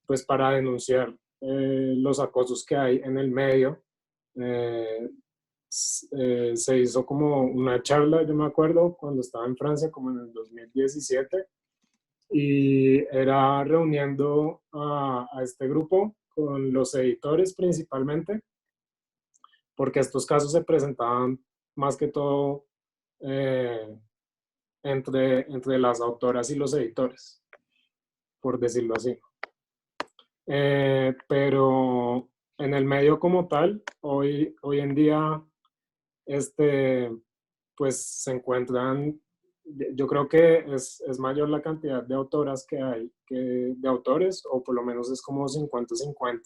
pues para denunciar los acosos que hay en el medio. Se hizo como una charla, yo me acuerdo, cuando estaba en Francia, como en el 2017, y era reuniendo a este grupo con los editores principalmente, porque estos casos se presentaban más que todo entre las autoras y los editores, por decirlo así. Pero en el medio como tal, hoy en día, pues se encuentran, yo creo que es mayor la cantidad de autoras que hay que de autores, o por lo menos es como 50-50.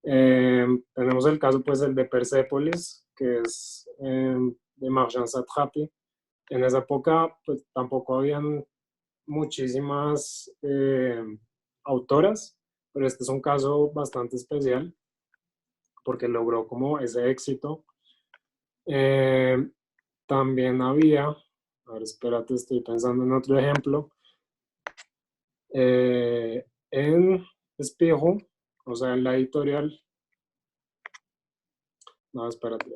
Tenemos el caso, pues, el de Persépolis, que es de Marjane Satrapi. En esa época, pues, tampoco habían muchísimas autoras, pero este es un caso bastante especial porque logró como ese éxito. También había, a ver, espérate, estoy pensando en otro ejemplo, en Espejo, o sea, en la editorial, no, espérate,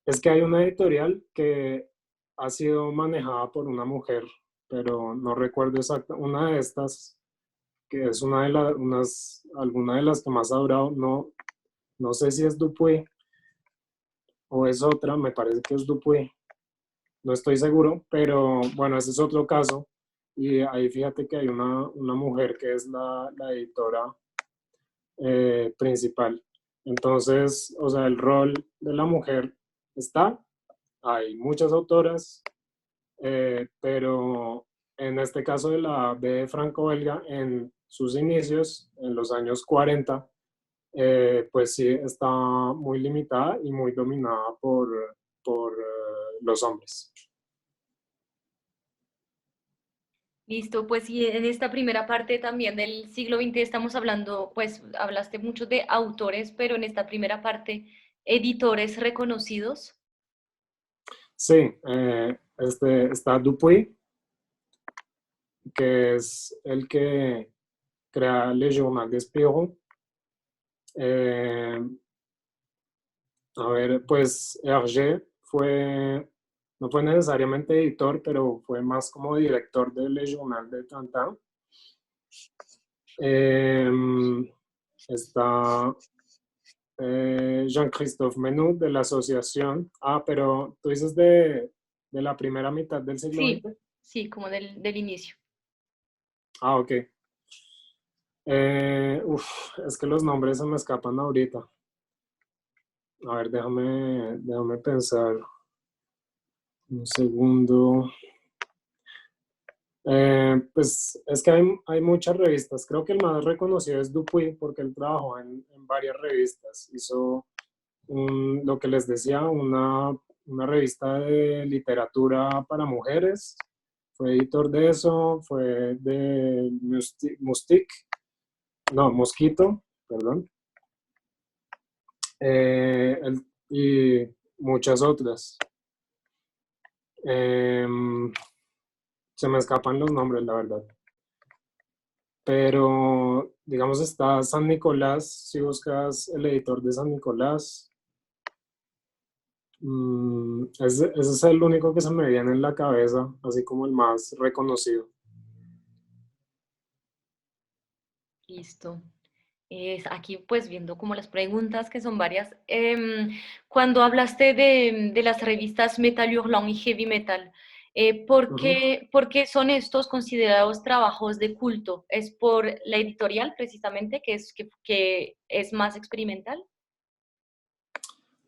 es que hay una editorial que ha sido manejada por una mujer, pero no recuerdo exacta, una de estas, que es alguna de las que más ha durado, no sé si es Dupuy o es otra, me parece que es Dupuy, no estoy seguro, pero bueno, ese es otro caso. Y ahí fíjate que hay una mujer que es la editora principal. Entonces, o sea, el rol de la mujer está, hay muchas autoras, pero en este caso de la B franco-belga, en sus inicios, en los años 40, pues sí está muy limitada y muy dominada por los hombres. Listo, pues sí, en esta primera parte también del siglo XX estamos hablando, pues hablaste mucho de autores, pero en esta primera parte, editores reconocidos. Sí, está Dupuy, que es el que crea Le Journal d'Espirou. A ver, pues Hergé no fue necesariamente editor, pero fue más como director del Le Journal de Tintin. Está Jean-Christophe Menut de la asociación. Ah, pero tú dices de la primera mitad del siglo Sí, XX. sí, como del inicio. Ah, ok. Es que los nombres se me escapan ahorita. A ver, déjame pensar un segundo. Pues es que hay muchas revistas. Creo que el más reconocido es Dupuy porque él trabajó en varias revistas. Hizo lo que les decía, una revista de literatura para mujeres. Fue editor de eso, fue de Mosquito, perdón. Y muchas otras. Se me escapan los nombres, la verdad. Pero, digamos, está San Nicolás, si buscas el editor de San Nicolás. Ese es el único que se me viene en la cabeza, así como el más reconocido. Listo. Aquí pues viendo como las preguntas que son varias. Cuando hablaste de las revistas Metal Hurlant y Heavy Metal, Ujú. por qué son estos considerados trabajos de culto? ¿Es por la editorial precisamente que es más experimental?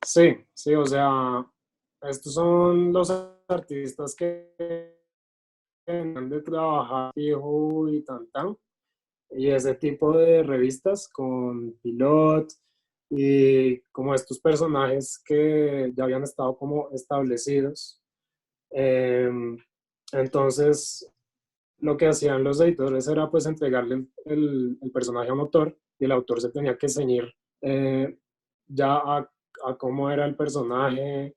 Sí, o sea, estos son los artistas que han de trabajar fijo y tan. Y ese tipo de revistas con Pilot y como estos personajes que ya habían estado como establecidos. Entonces, lo que hacían los editores era pues entregarle el personaje a un autor y el autor se tenía que ceñir ya a cómo era el personaje,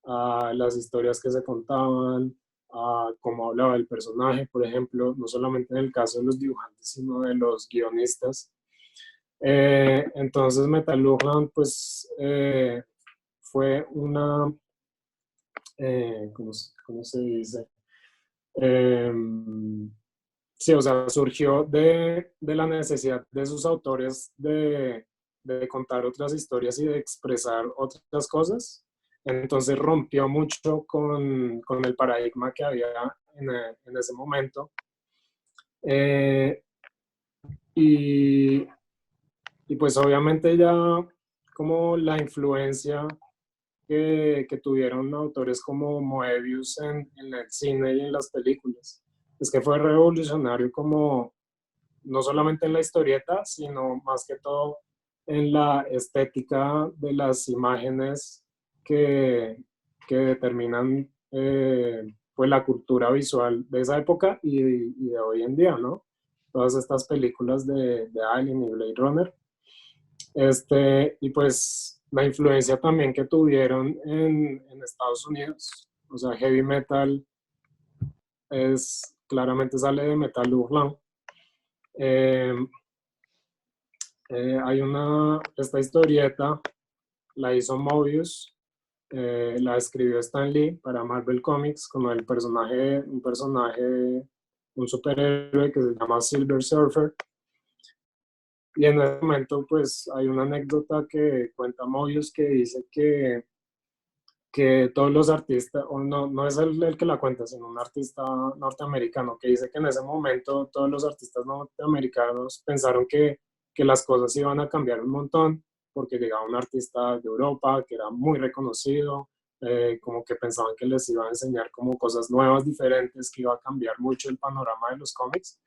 a las historias que se contaban, a cómo hablaba el personaje, por ejemplo, no solamente en el caso de los dibujantes, sino de los guionistas. Entonces Metalurgian pues fue ¿cómo se dice? Eh, sí, o sea, surgió de la necesidad de sus autores de contar otras historias y de expresar otras cosas. Entonces rompió mucho con el paradigma que había en ese momento. Eh, y, y pues obviamente ya como la influencia que tuvieron autores como Moebius en el cine y en las películas. Es que fue revolucionario como no solamente en la historieta, sino más que todo en la estética de las imágenes que determinan pues la cultura visual de esa época y de hoy en día, ¿no? Todas estas películas de Alien y Blade Runner. Y pues la influencia también que tuvieron en Estados Unidos, o sea, heavy metal claramente sale de Metal Hurlant. Eh, esta historieta la hizo Mobius, la escribió Stan Lee para Marvel Comics como un superhéroe que se llama Silver Surfer. Y en ese momento, pues, hay una anécdota que cuenta Mobius que dice que todos los artistas, o no, no es el que la cuenta, sino un artista norteamericano, que dice que en ese momento todos los artistas norteamericanos pensaron que las cosas iban a cambiar un montón, porque llegaba un artista de Europa que era muy reconocido, como que pensaban que les iba a enseñar como cosas nuevas, diferentes, que iba a cambiar mucho el panorama de los cómics,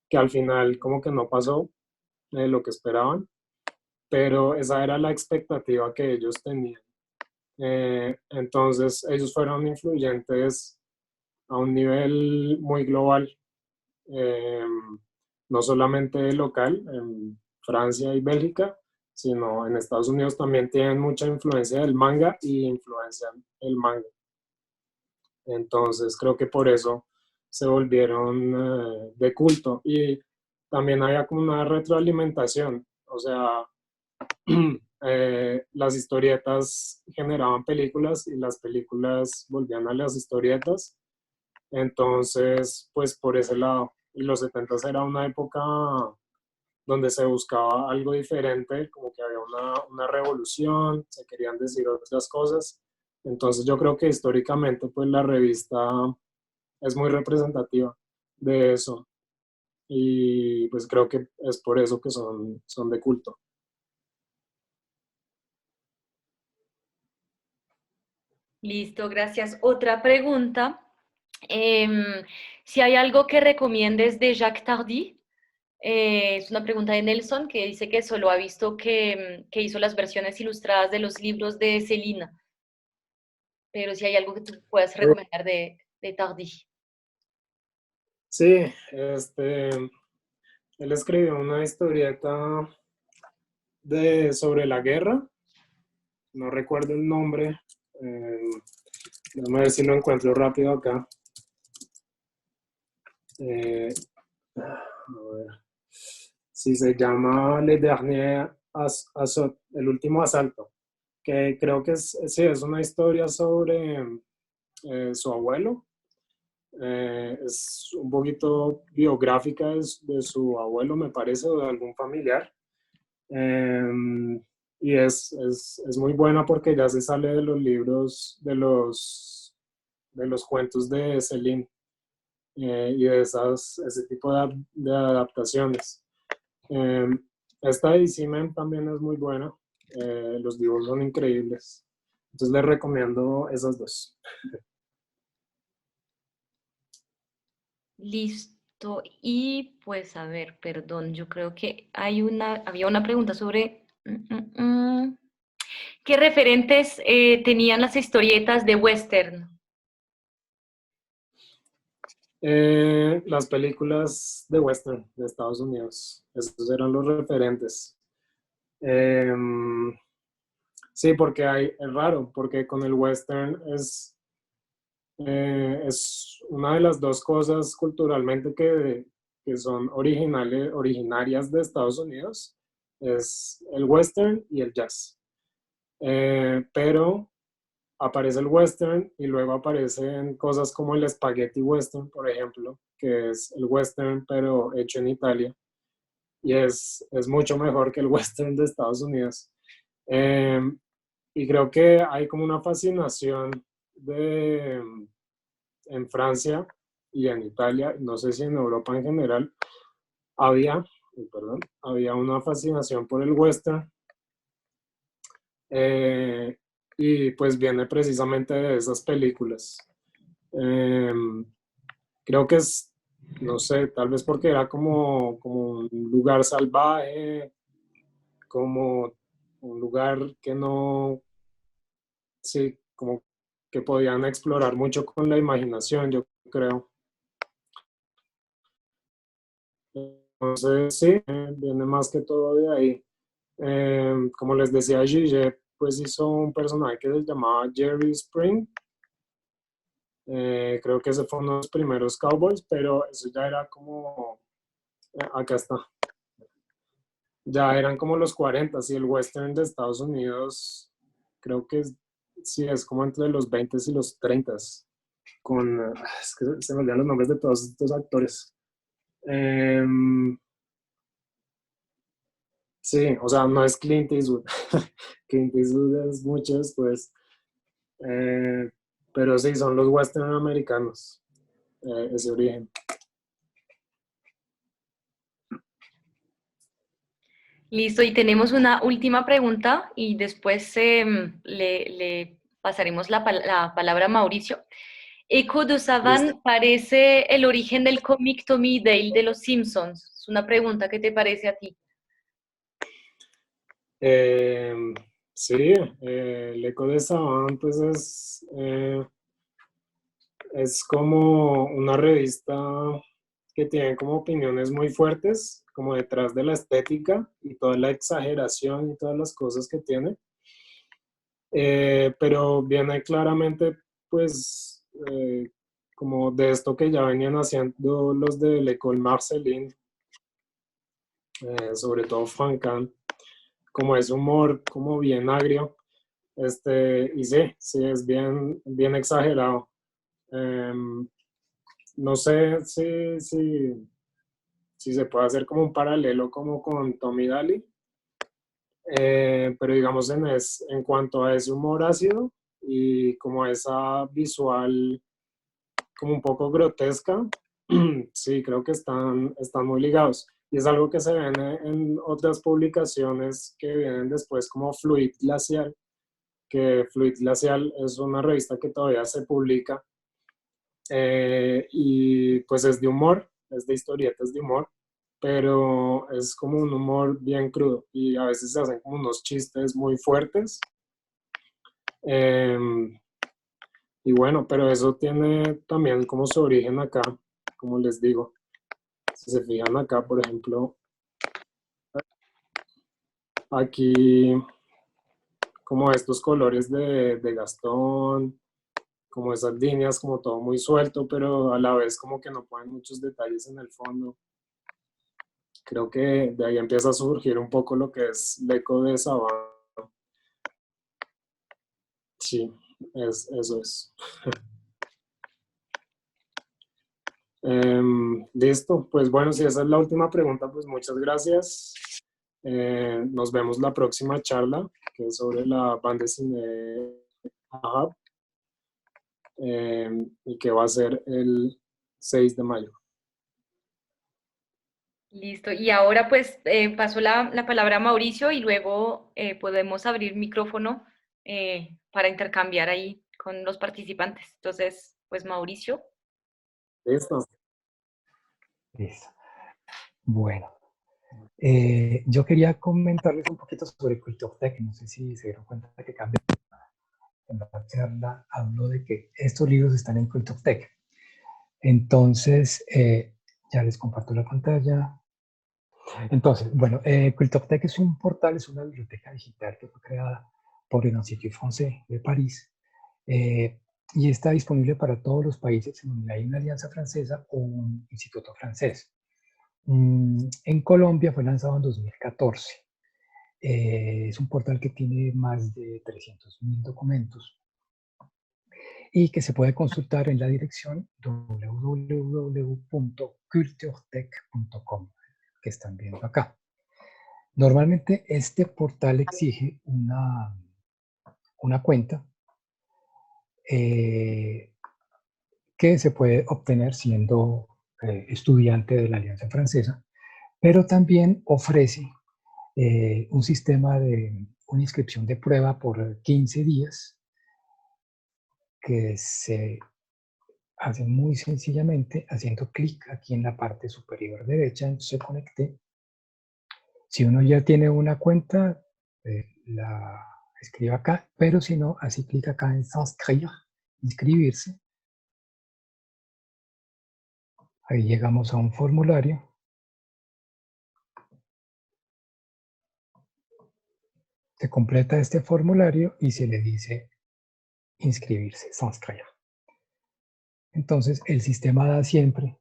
que al final como que no pasó lo que esperaban, pero esa era la expectativa que ellos tenían. Entonces ellos fueron influyentes a un nivel muy global, eh, no solamente local en Francia y Bélgica, sino en Estados Unidos también tienen mucha influencia del manga y influencian el manga. Entonces creo que por eso se volvieron de culto y también había como una retroalimentación, o sea, las historietas generaban películas y las películas volvían a las historietas. Entonces, pues por ese lado, y los 70 era una época donde se buscaba algo diferente, como que había una revolución, se querían decir otras cosas. Entonces yo creo que históricamente pues la revista es muy representativa de eso y pues creo que es por eso que son de culto. Listo, gracias. Otra pregunta. Si hay algo que recomiendes de Jacques Tardy, es una pregunta de Nelson que dice que solo ha visto que hizo las versiones ilustradas de los libros de Celina, pero si hay algo que tú puedas recomendar de Tardy. Sí, él escribió una historieta sobre la guerra, no recuerdo el nombre, déjame ver si lo encuentro rápido acá. A ver. Sí, se llama Le Dernier Assaut, el último asalto, que creo que sí, es una historia sobre su abuelo. Es un poquito biográfica de su abuelo, me parece, o de algún familiar. Y es muy buena porque ya se sale de los libros, de los cuentos de Céline y de ese tipo de adaptaciones. Esta de Isimen también es muy buena, los dibujos son increíbles. Entonces les recomiendo esas dos. Listo. Y pues a ver, perdón, yo creo que había una pregunta sobre ¿qué referentes tenían las historietas de western? Las películas de western de Estados Unidos, esos eran los referentes. Sí, porque es raro, porque con el western es una de las dos cosas culturalmente que son originarias de Estados Unidos, es el western y el jazz. Pero aparece el western y luego aparecen cosas como el spaghetti western, por ejemplo, que es el western pero hecho en Italia y es mucho mejor que el western de Estados Unidos. Y creo que hay como una fascinación en Francia y en Italia, no sé si en Europa en general, había, había una fascinación por el western. Y pues viene precisamente de esas películas. Creo que no sé, tal vez porque era como un lugar salvaje, como un lugar que no, sí, como que podían explorar mucho con la imaginación, yo creo. Entonces, sí, viene más que todo de ahí. Como les decía, Gigi, pues hizo un personaje que se llamaba Jerry Spring. Creo que ese fue uno de los primeros Cowboys, pero eso ya era como, acá está, ya eran como los 40 y el western de Estados Unidos creo que sí es como entre los 20 y los 30 con, es que se me olvidan los nombres de todos estos actores. Sí, o sea, no es Clint Eastwood. Clint Eastwood es mucho después. Eh, pero sí, son los western americanos, ese origen. Listo, y tenemos una última pregunta y después le pasaremos la palabra a Mauricio. Echo de Listo. Savan parece el origen del cómic Tommy y Dale de los Simpsons. Es una pregunta, ¿qué te parece a ti? Sí, el Eco de Saban pues es como una revista que tiene como opiniones muy fuertes, como detrás de la estética y toda la exageración y todas las cosas que tiene. Pero viene claramente pues como de esto que ya venían haciendo los de L'École Marceline, sobre todo Frank Kahn, como ese humor como bien agrio, y sí, es bien exagerado. No sé si se puede hacer como un paralelo como con Tommy Daly, pero digamos en cuanto a ese humor ácido y como esa visual como un poco grotesca, sí, creo que están muy ligados. Y es algo que se ve en otras publicaciones que vienen después como Fluid Glacial, que Fluid Glacial es una revista que todavía se publica y pues es de humor, es de historietas de humor, pero es como un humor bien crudo y a veces se hacen como unos chistes muy fuertes. Y bueno, pero eso tiene también como su origen acá, como les digo. Si se fijan acá, por ejemplo, aquí como estos colores de Gastón, como esas líneas, como todo muy suelto, pero a la vez como que no ponen muchos detalles en el fondo. Creo que de ahí empieza a surgir un poco lo que es L'Écho de Saban. Sí, eso es. Listo, pues bueno, si esa es la última pregunta, pues muchas gracias. Nos vemos la próxima charla, que es sobre la banda dessinée Ahab, y que va a ser el 6 de mayo. Listo, y ahora pues paso la palabra a Mauricio y luego podemos abrir micrófono para intercambiar ahí con los participantes. Entonces, pues Mauricio. Listo. Listo. Bueno, yo quería comentarles un poquito sobre Culture Tech. No sé si se dieron cuenta que cambié en la charla. Hablo de que estos libros están en Culture Tech. Entonces, ya les comparto la pantalla. Entonces, bueno, Culture Tech es un portal, es una biblioteca digital que fue creada por el Institut Français de París y está disponible para todos los países en donde hay una alianza francesa o un instituto francés. En Colombia fue lanzado en 2014. Es un portal que tiene más de 300.000 documentos y que se puede consultar en la dirección www.culturetech.com que están viendo acá. Normalmente este portal exige una cuenta que se puede obtener siendo estudiante de la Alianza Francesa, pero también ofrece un sistema de una inscripción de prueba por 15 días que se hace muy sencillamente haciendo clic aquí en la parte superior derecha en Se Conecte. Si uno ya tiene una cuenta, la escribe acá, pero si no, así clica acá en s'inscrire, inscribirse. Ahí llegamos a un formulario. Se completa este formulario y se le dice inscribirse, s'inscrire. Entonces, el sistema da siempre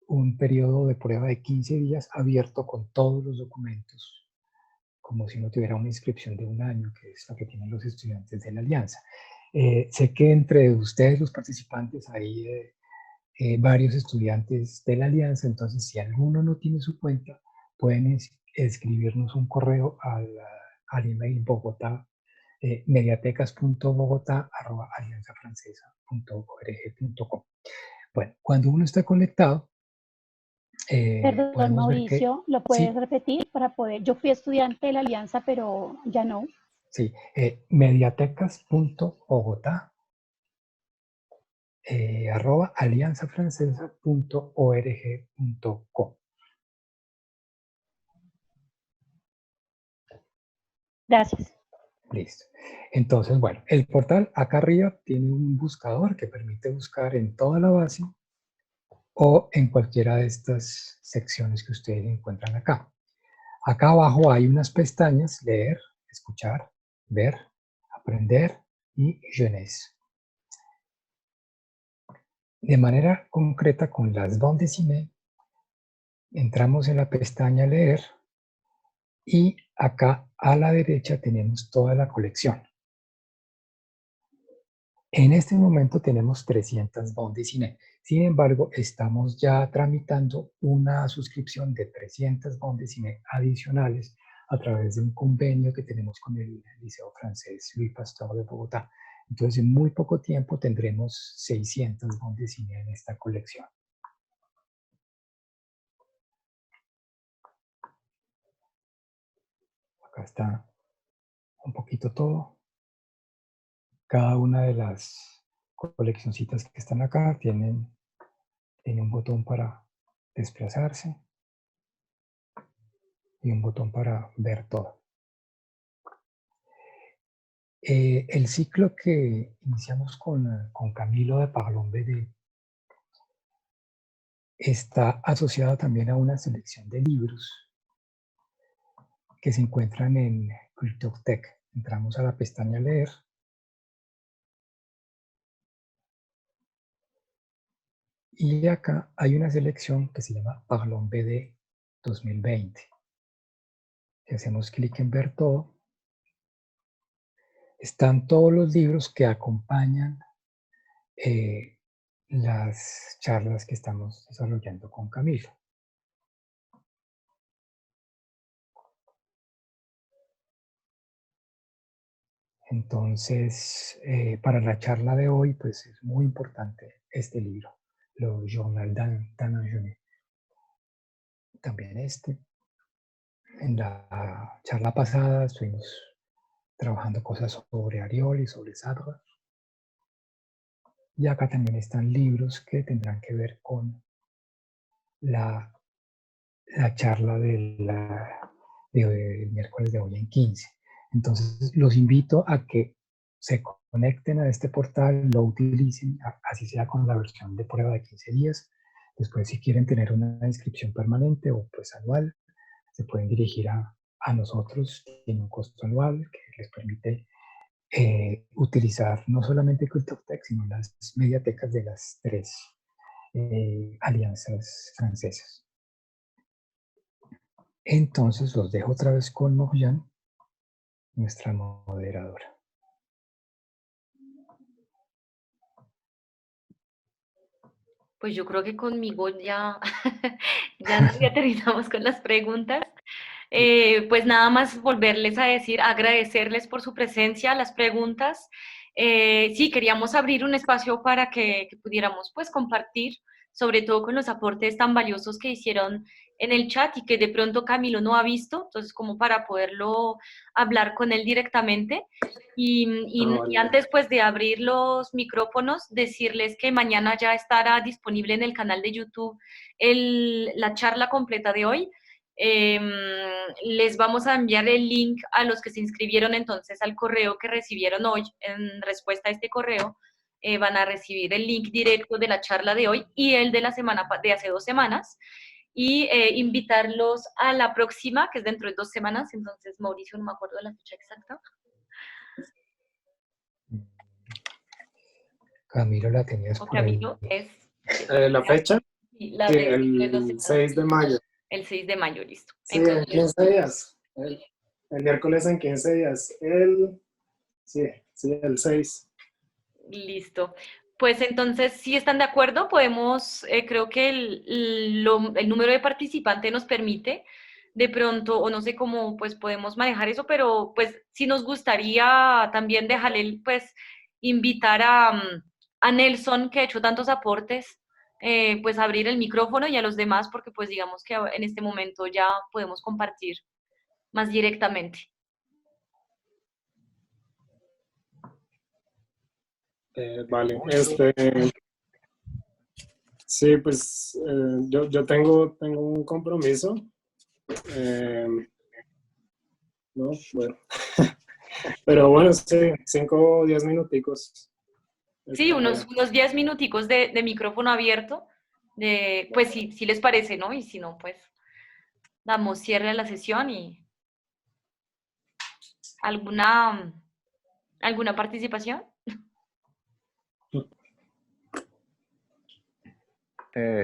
un periodo de prueba de 15 días abierto con todos los documentos, como si uno tuviera una inscripción de un año, que es la que tienen los estudiantes de la Alianza. Sé que entre ustedes, los participantes, hay varios estudiantes de la Alianza, entonces si alguno no tiene su cuenta, pueden escribirnos un correo al email Bogotá, mediatecas.bogotá@alianzafrancesa.org.com. Bueno, cuando uno está conectado, Perdón, podemos ver que Mauricio, ¿lo sí, puedes repetir para poder? Yo fui estudiante de la Alianza, pero ya no. sí, mediatecas.bogotá @alianzafrancesa.org.com. Gracias. Listo. Entonces, bueno, el portal acá arriba tiene un buscador que permite buscar en toda la base o en cualquiera de estas secciones que ustedes encuentran acá. Acá abajo hay unas pestañas: leer, escuchar, ver, aprender y jeunesse. De manera concreta, con las bandes dessinées, entramos en la pestaña leer y acá a la derecha tenemos toda la colección. En este momento tenemos 300 bandes dessinées. Sin embargo, estamos ya tramitando una suscripción de 300 bandes dessinées adicionales a través de un convenio que tenemos con el Liceo Francés Louis Pasteur de Bogotá. Entonces, en muy poco tiempo tendremos 600 bandes dessinées en esta colección. Acá está un poquito todo. Cada una de las coleccioncitas que están acá tiene un botón para desplazarse y un botón para ver todo. El ciclo que iniciamos con Camilo de Parlons BD está asociado también a una selección de libros que se encuentran en CultureTech. Entramos a la pestaña leer y acá hay una selección que se llama Parlons BD 2020. Si hacemos clic en ver todo, están todos los libros que acompañan las charlas que estamos desarrollando con Camilo. Entonces, para la charla de hoy, pues es muy importante este libro, Le Journal d'Alain Genet. También este. En la charla pasada estuvimos trabajando cosas sobre Ariol y sobre Sartre. Y acá también están libros que tendrán que ver con la charla del miércoles de hoy en 15. Entonces, los invito a que se conecten a este portal, lo utilicen, así sea con la versión de prueba de 15 días. Después, si quieren tener una inscripción permanente o pues anual, se pueden dirigir a nosotros. Tiene un costo anual que les permite utilizar no solamente CultureTech, sino las mediatecas de las 3 alianzas francesas. Entonces los dejo otra vez con Morjan, nuestra moderadora. Pues yo creo que conmigo ya, ya terminamos con las preguntas. Pues nada más volverles a decir, agradecerles por su presencia, las preguntas. Sí, queríamos abrir un espacio para que pudiéramos pues compartir, sobre todo con los aportes tan valiosos que hicieron en el chat y que de pronto Camilo no ha visto, entonces como para poderlo hablar con él directamente. Y antes pues de abrir los micrófonos, decirles que mañana ya estará disponible en el canal de YouTube la charla completa de hoy. Les vamos a enviar el link a los que se inscribieron entonces al correo que recibieron hoy. En respuesta a este correo, van a recibir el link directo de la charla de hoy y el de la semana de hace 2 semanas. Y invitarlos a la próxima, que es dentro de 2 semanas. Entonces, Mauricio, no me acuerdo de la fecha exacta. Camilo la tenías O por ahí. Camilo, es La fecha, la sí, de 2 el semanas. 6 de mayo. El 6 de mayo, listo. Sí, en Entonces, 15 días. El miércoles en 15 días. Sí, el 6. listo. Pues entonces, si están de acuerdo, podemos, creo que el número de participantes nos permite de pronto, o no sé cómo pues podemos manejar eso, pero pues sí nos gustaría también dejarle, pues, invitar a Nelson, que ha hecho tantos aportes, pues abrir el micrófono y a los demás, porque pues digamos que en este momento ya podemos compartir más directamente. Vale, sí, pues yo tengo un compromiso. No, bueno. Pero bueno, sí, 5 o 10 minuticos. Sí, unos 10 minuticos de micrófono abierto, pues si les parece, ¿no? Y si no, pues damos cierre a la sesión y ¿alguna participación?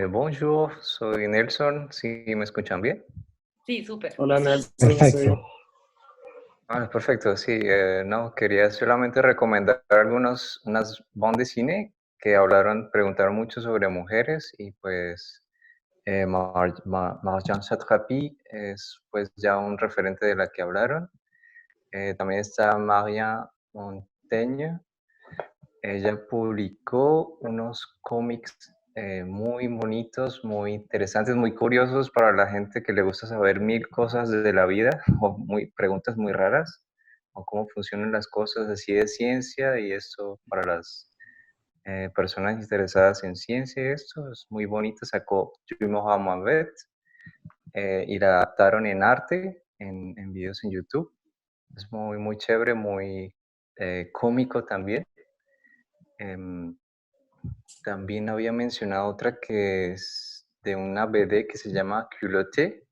Bonjour, soy Nelson, ¿sí me escuchan bien? Sí, súper. Hola, Nelson. Perfecto. Sí. Perfecto, sí, no, quería solamente recomendar unas bandas de cine que preguntaron mucho sobre mujeres y pues Marjane Satrapi es pues ya un referente de la que hablaron. También está Maria Montaigne. Ella publicó unos cómics muy bonitos, muy interesantes, muy curiosos para la gente que le gusta saber mil cosas de la vida o preguntas muy raras o cómo funcionan las cosas así de ciencia y esto para las personas interesadas en ciencia. Esto es muy bonito. Sacó Jules Mohammed y la adaptaron en arte, en videos en YouTube. Es muy, muy chévere, muy cómico también. También había mencionado otra que es de una BD que se llama Culotte.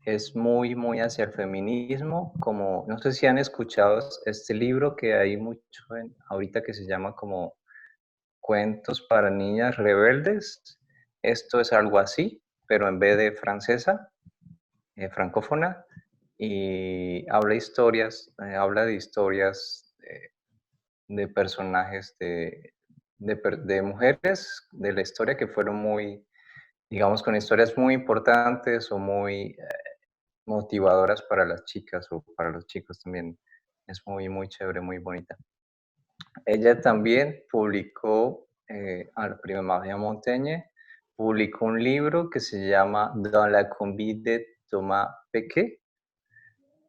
Es muy, muy hacia el feminismo, como, no sé si han escuchado este libro que hay mucho ahorita que se llama como Cuentos para niñas rebeldes. Esto es algo así, pero en vez de francesa, francófona, y habla de historias de personajes de mujeres de la historia que fueron muy, digamos, con historias muy importantes o muy motivadoras para las chicas o para los chicos también. Es muy, muy chévere, muy bonita. Ella también publicó, a la prima Maria Montaigne, publicó un libro que se llama Dans la combi de Thomas Pesquet,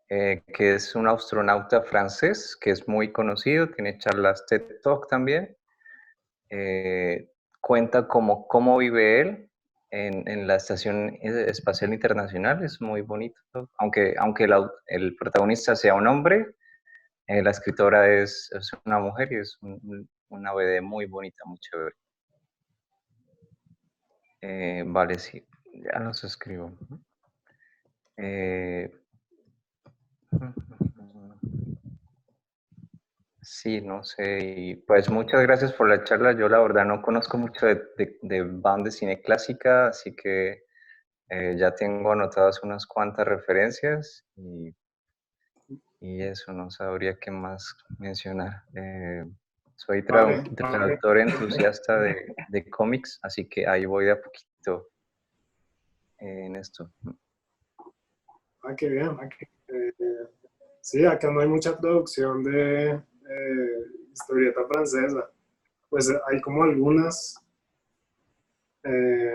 que es un astronauta francés que es muy conocido, tiene charlas TED Talk también. Cuenta cómo vive él en la Estación Espacial Internacional, es muy bonito. Aunque el protagonista sea un hombre, la escritora es una mujer y es una BD muy bonita, muy chévere. Vale, sí, ya los escribo. Sí, no sé, y pues muchas gracias por la charla. Yo la verdad no conozco mucho de banda de cine clásica, así que ya tengo anotadas unas cuantas referencias y eso, no sabría qué más mencionar. Soy Vale, traductor entusiasta de cómics, así que ahí voy de a poquito en esto. Qué bien. Sí, acá no hay mucha producción de historieta francesa. Pues hay como algunas, eh,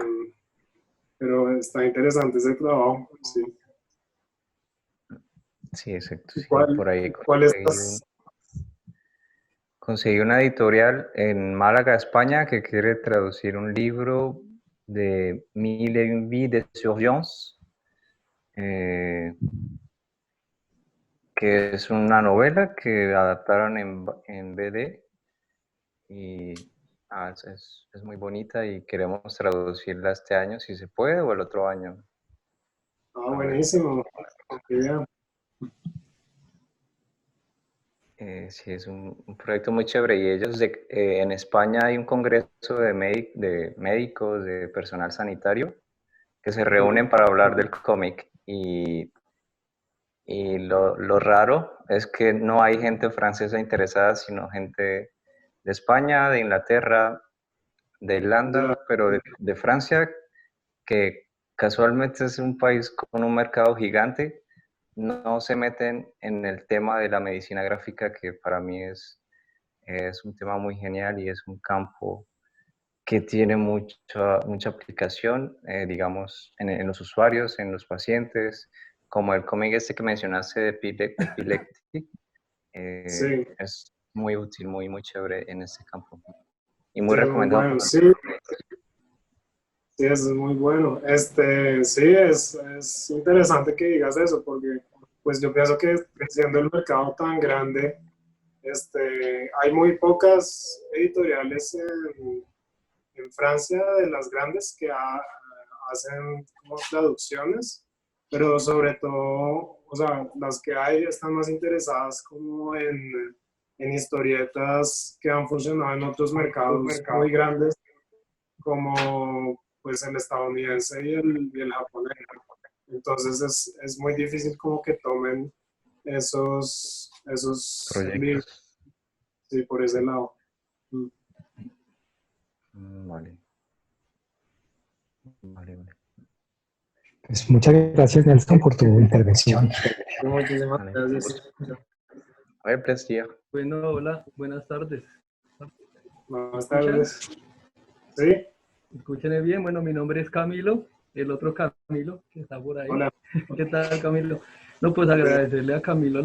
pero está interesante ese trabajo. Sí. Sí, exacto. Sí. ¿Cuál, Por ahí cuál estás? conseguí una editorial en Málaga, España, que quiere traducir un libro de Mille et une vies de surveillance, eh, que es una novela que adaptaron en BD y es muy bonita y queremos traducirla este año si se puede o el otro año. Ah, A ver. buenísimo. Qué idea. Sí, es un proyecto muy chévere y ellos en España hay un congreso de médicos, de personal sanitario, que se reúnen para hablar del cómic y lo raro es que no hay gente francesa interesada, sino gente de España, de Inglaterra, de Ya, Irlanda, pero de Francia, que casualmente es un país con un mercado gigante, no se meten en el tema de la medicina gráfica, que para mí es un tema muy genial y es un campo que tiene mucha aplicación, digamos, en los usuarios, en los pacientes, como el cómic este que mencionaste de Epileptic, sí, es muy útil, muy chévere en este campo y sí, muy muy recomendado bueno. por Sí, sí, eso es muy bueno. Sí, es interesante que digas eso, porque pues yo pienso que siendo el mercado tan grande, hay muy pocas editoriales en Francia de las grandes que hacen como traducciones, pero sobre todo, o sea, las que hay están más interesadas como en historietas que han funcionado en otros mercados muy grandes, como pues el estadounidense y el japonés. Entonces es muy difícil como que tomen esos libros, proyectos. sí, por ese lado. Mm. Vale. Vale. Pues muchas gracias, Nelson, por tu intervención. Muchísimas Vale. gracias. A ver, plaisir. Bueno, hola, buenas tardes. Buenas ¿Escuchan? tardes. Sí, Escúchenme bien. Bueno, mi nombre es Camilo, el otro Camilo que está por ahí. hola. ¿Qué tal, Camilo? No, pues agradecerle a Camilo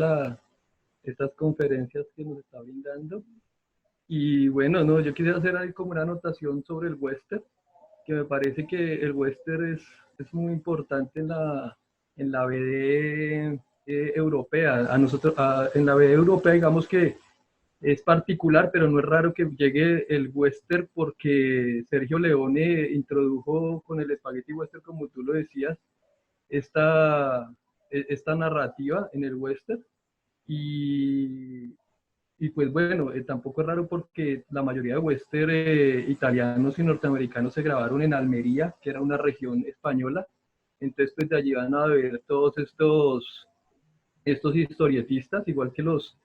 estas conferencias que nos está brindando. Y bueno, no, yo quisiera hacer ahí como una anotación sobre el western, que me parece que el western es muy importante en la BD europea. A nosotros, en la BD europea, digamos que es particular, pero no es raro que llegue el western porque Sergio Leone introdujo con el spaghetti western, como tú lo decías, esta, esta narrativa en el western. Y, y pues bueno, tampoco es raro porque la mayoría de western italianos y norteamericanos se grabaron en Almería, que era una región española. Entonces pues de allí van a ver todos estos historietistas, igual que los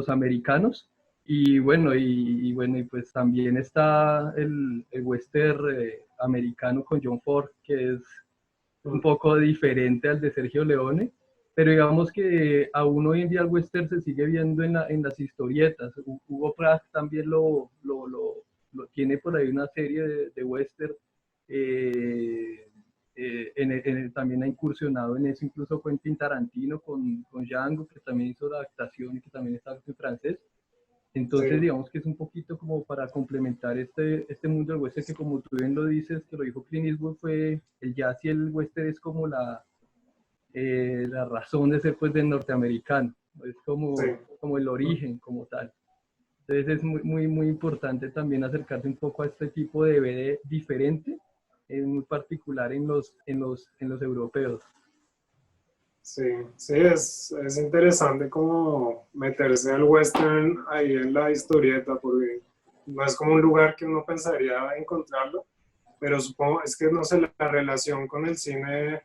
americanos. Y bueno, y pues también está el western americano con John Ford, que es un poco diferente al de Sergio Leone, pero digamos que aún hoy en día el western se sigue viendo en las historietas. Hugo Pratt también lo tiene por ahí una serie de western. eh, También ha incursionado en eso, incluso Quentin Tarantino con Django, que también hizo la adaptación y que también está en francés. Entonces, Sí, digamos que es un poquito como para complementar este mundo del western, que como tú bien lo dices, que lo dijo Clint Eastwood, fue el jazz y el western es como la razón de ser pues del norteamericano, es sí, como el origen como tal. Entonces es muy importante también acercarse un poco a este tipo de BD diferente, muy particular en los europeos. sí, sí, es interesante como meterse al western ahí en la historieta, porque no es como un lugar que uno pensaría encontrarlo, pero supongo, es que no sé, la relación con el cine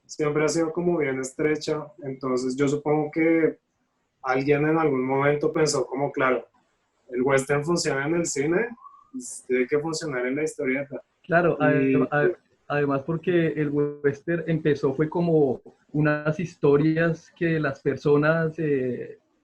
siempre ha sido como bien estrecha, entonces yo supongo que alguien en algún momento pensó como, claro, el western funciona en el cine, pues tiene que funcionar en la historieta. Claro, Y además porque el western empezó fue como unas historias que las personas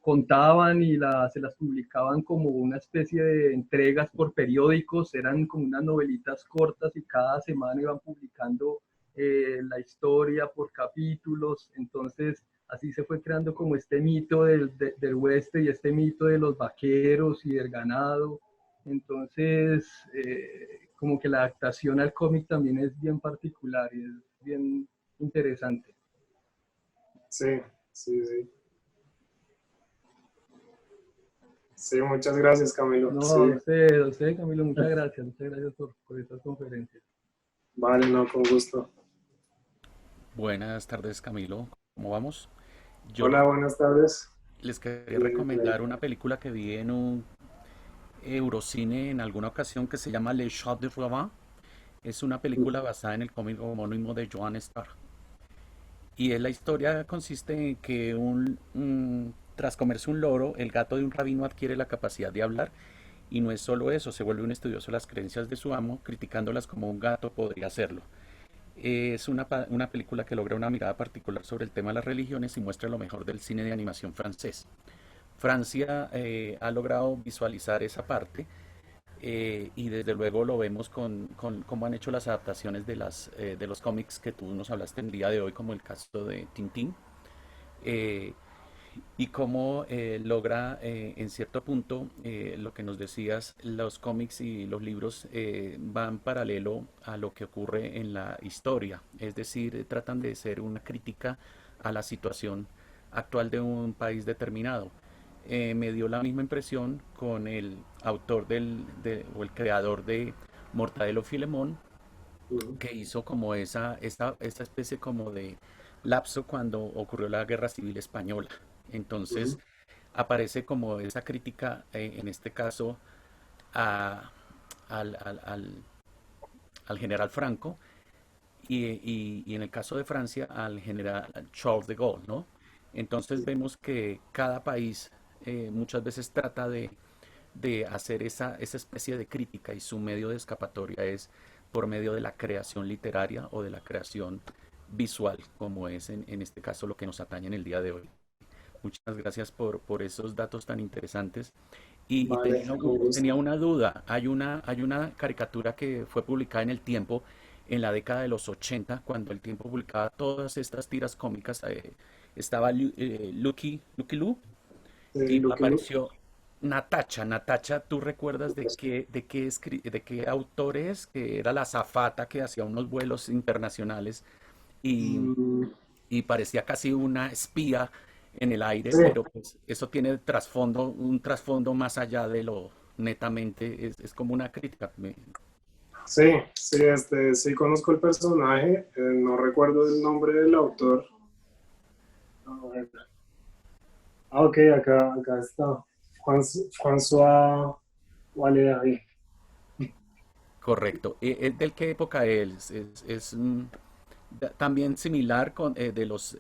contaban y se las publicaban como una especie de entregas por periódicos, eran como unas novelitas cortas y cada semana iban publicando la historia por capítulos, entonces así se fue creando como este mito del western y este mito de los vaqueros y del ganado. Entonces, como que la adaptación al cómic también es bien particular y es bien interesante. Sí, sí, sí. Sí, muchas gracias, Camilo. No, Sí, a usted, Camilo, muchas gracias por estas conferencias. vale, no, con gusto. Buenas tardes, Camilo. ¿Cómo vamos? Yo Hola, buenas tardes. les quería Bien, bien. recomendar una película que vi en un Eurocine en alguna ocasión que se llama Les Chats de Provence. Es una película basada en el cómic homónimo de Joan Starr. Y la historia consiste en que tras comerse un loro, el gato de un rabino adquiere la capacidad de hablar. Y no es solo eso, se vuelve un estudioso de las creencias de su amo, criticándolas como un gato podría hacerlo. Es una película que logra una mirada particular sobre el tema de las religiones y muestra lo mejor del cine de animación francés. Francia ha logrado visualizar esa parte y desde luego lo vemos con cómo han hecho las adaptaciones de los cómics que tú nos hablaste el día de hoy, como el caso de Tintín. eh, y cómo logra en cierto punto lo que nos decías, los cómics y los libros van paralelo a lo que ocurre en la historia, es decir, tratan de ser una crítica a la situación actual de un país determinado. Me dio la misma impresión con el autor o el creador de Mortadelo Filemón, Ujú, que hizo como esa especie como de lapso cuando ocurrió la Guerra Civil Española. Entonces ujú. aparece como esa crítica, en este caso, a- al, al- al- al general Franco y en el caso de Francia al general Charles de Gaulle, ¿no? Entonces vemos que cada país muchas veces trata de hacer esa especie de crítica y su medio de escapatoria es por medio de la creación literaria o de la creación visual, como es en este caso lo que nos atañe en el día de hoy. Muchas gracias por esos datos tan interesantes. Y Vale, con tenía gusto. una duda. Hay una caricatura que fue publicada en El Tiempo en la década de los 80, cuando El Tiempo publicaba todas estas tiras cómicas. Estaba Lucky Luke y Lucky Luke. apareció Natacha. Natacha, ¿tú recuerdas de qué autor es? Que era la azafata que hacía unos vuelos internacionales y, Mm, y parecía casi una espía en el aire, sí, pero pues eso tiene un trasfondo más allá de lo netamente, es como una crítica. sí, sí, sí conozco el personaje, no recuerdo el nombre del autor. A ver. Ah, ok, acá está. François Valéry. Correcto. ¿De qué época también similar de los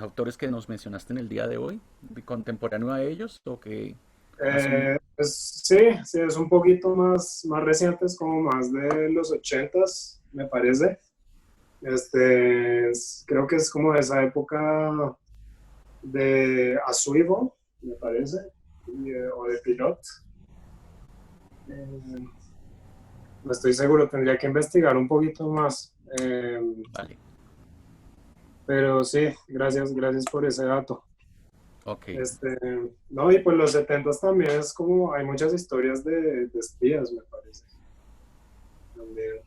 autores que nos mencionaste en el día de hoy, contemporáneo a ellos, o que más o menos? Sí, sí, es un poquito más reciente, es como más de los 80s, me parece. Creo que es como de esa época de Asuivo, me parece, o de Pilot. Eh, no estoy seguro, tendría que investigar un poquito más. Vale, Pero sí, gracias por ese dato. ok. Este, no, y pues los 70s también es como, hay muchas historias de espías, me parece. También.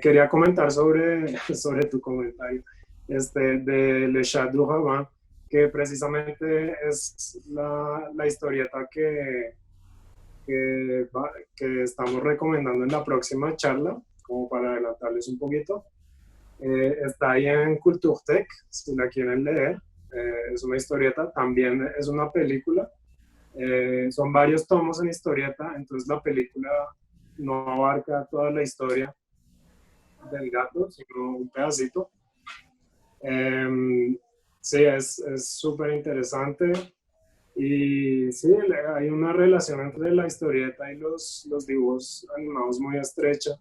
Quería comentar sobre tu comentario de Le Chat du Rabbin, que precisamente es la historieta que estamos recomendando en la próxima charla, como para adelantarles un poquito. Está ahí en Culturtech, si la quieren leer. Es una historieta, también es una película. Son varios tomos en historieta, entonces la película no abarca toda la historia del gato, sino un pedacito. Sí, es súper interesante y sí, hay una relación entre la historieta y los dibujos animados muy estrecha,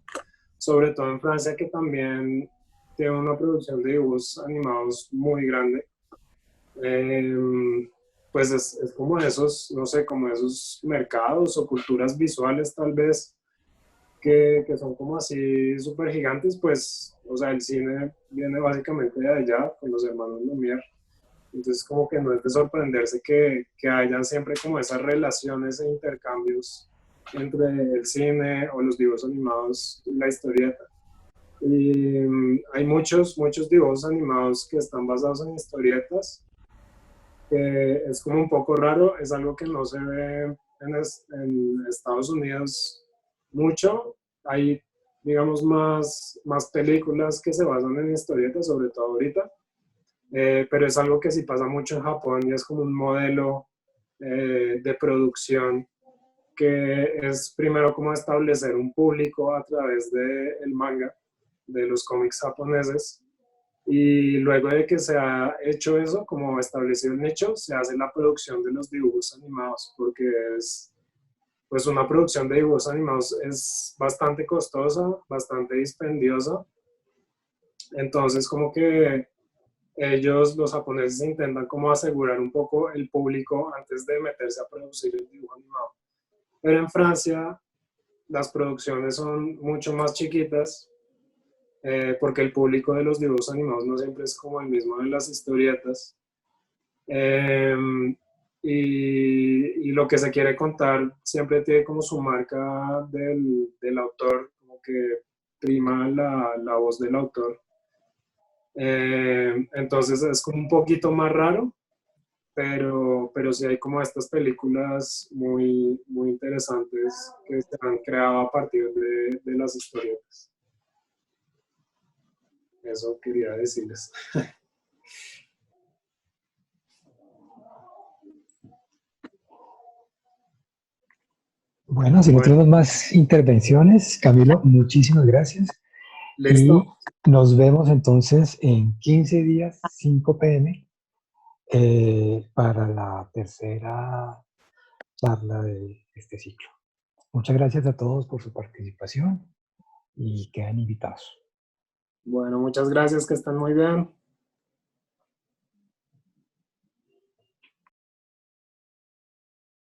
sobre todo en Francia, que también tiene una producción de dibujos animados muy grande. Pues es como esos, no sé, como esos mercados o culturas visuales tal vez que son como así súper gigantes, pues, o sea, el cine viene básicamente de allá, con los hermanos Lumière. Entonces, como que no es de sorprenderse que hayan siempre como esas relaciones e intercambios entre el cine o los dibujos animados y la historieta. Y hay muchos dibujos animados que están basados en historietas, que es como un poco raro, es algo que no se ve en Estados Unidos mucho. Hay, digamos, más películas que se basan en historietas, sobre todo ahorita, pero es algo que sí pasa mucho en Japón y es como un modelo de producción que es primero como establecer un público a través del manga, de los cómics japoneses, y luego de que se ha hecho eso, como establecido el nicho, se hace la producción de los dibujos animados, porque pues una producción de dibujos animados es bastante costosa, bastante dispendiosa, entonces como que ellos, los japoneses, intentan como asegurar un poco el público antes de meterse a producir el dibujo animado. Pero en Francia las producciones son mucho más chiquitas, porque el público de los dibujos animados no siempre es como el mismo de las historietas. Eh, y lo que se quiere contar siempre tiene como su marca del autor, como que prima la voz del autor. Entonces es como un poquito más raro, pero sí hay como estas películas muy interesantes que se han creado a partir de las historietas. Eso quería decirles. Bueno, si no Bueno, tenemos más intervenciones, Camilo, muchísimas gracias. listo. Y nos vemos entonces en 15 días, 5 p.m., para la tercera charla de este ciclo. Muchas gracias a todos por su participación y quedan invitados. Bueno, muchas gracias, que estén muy bien.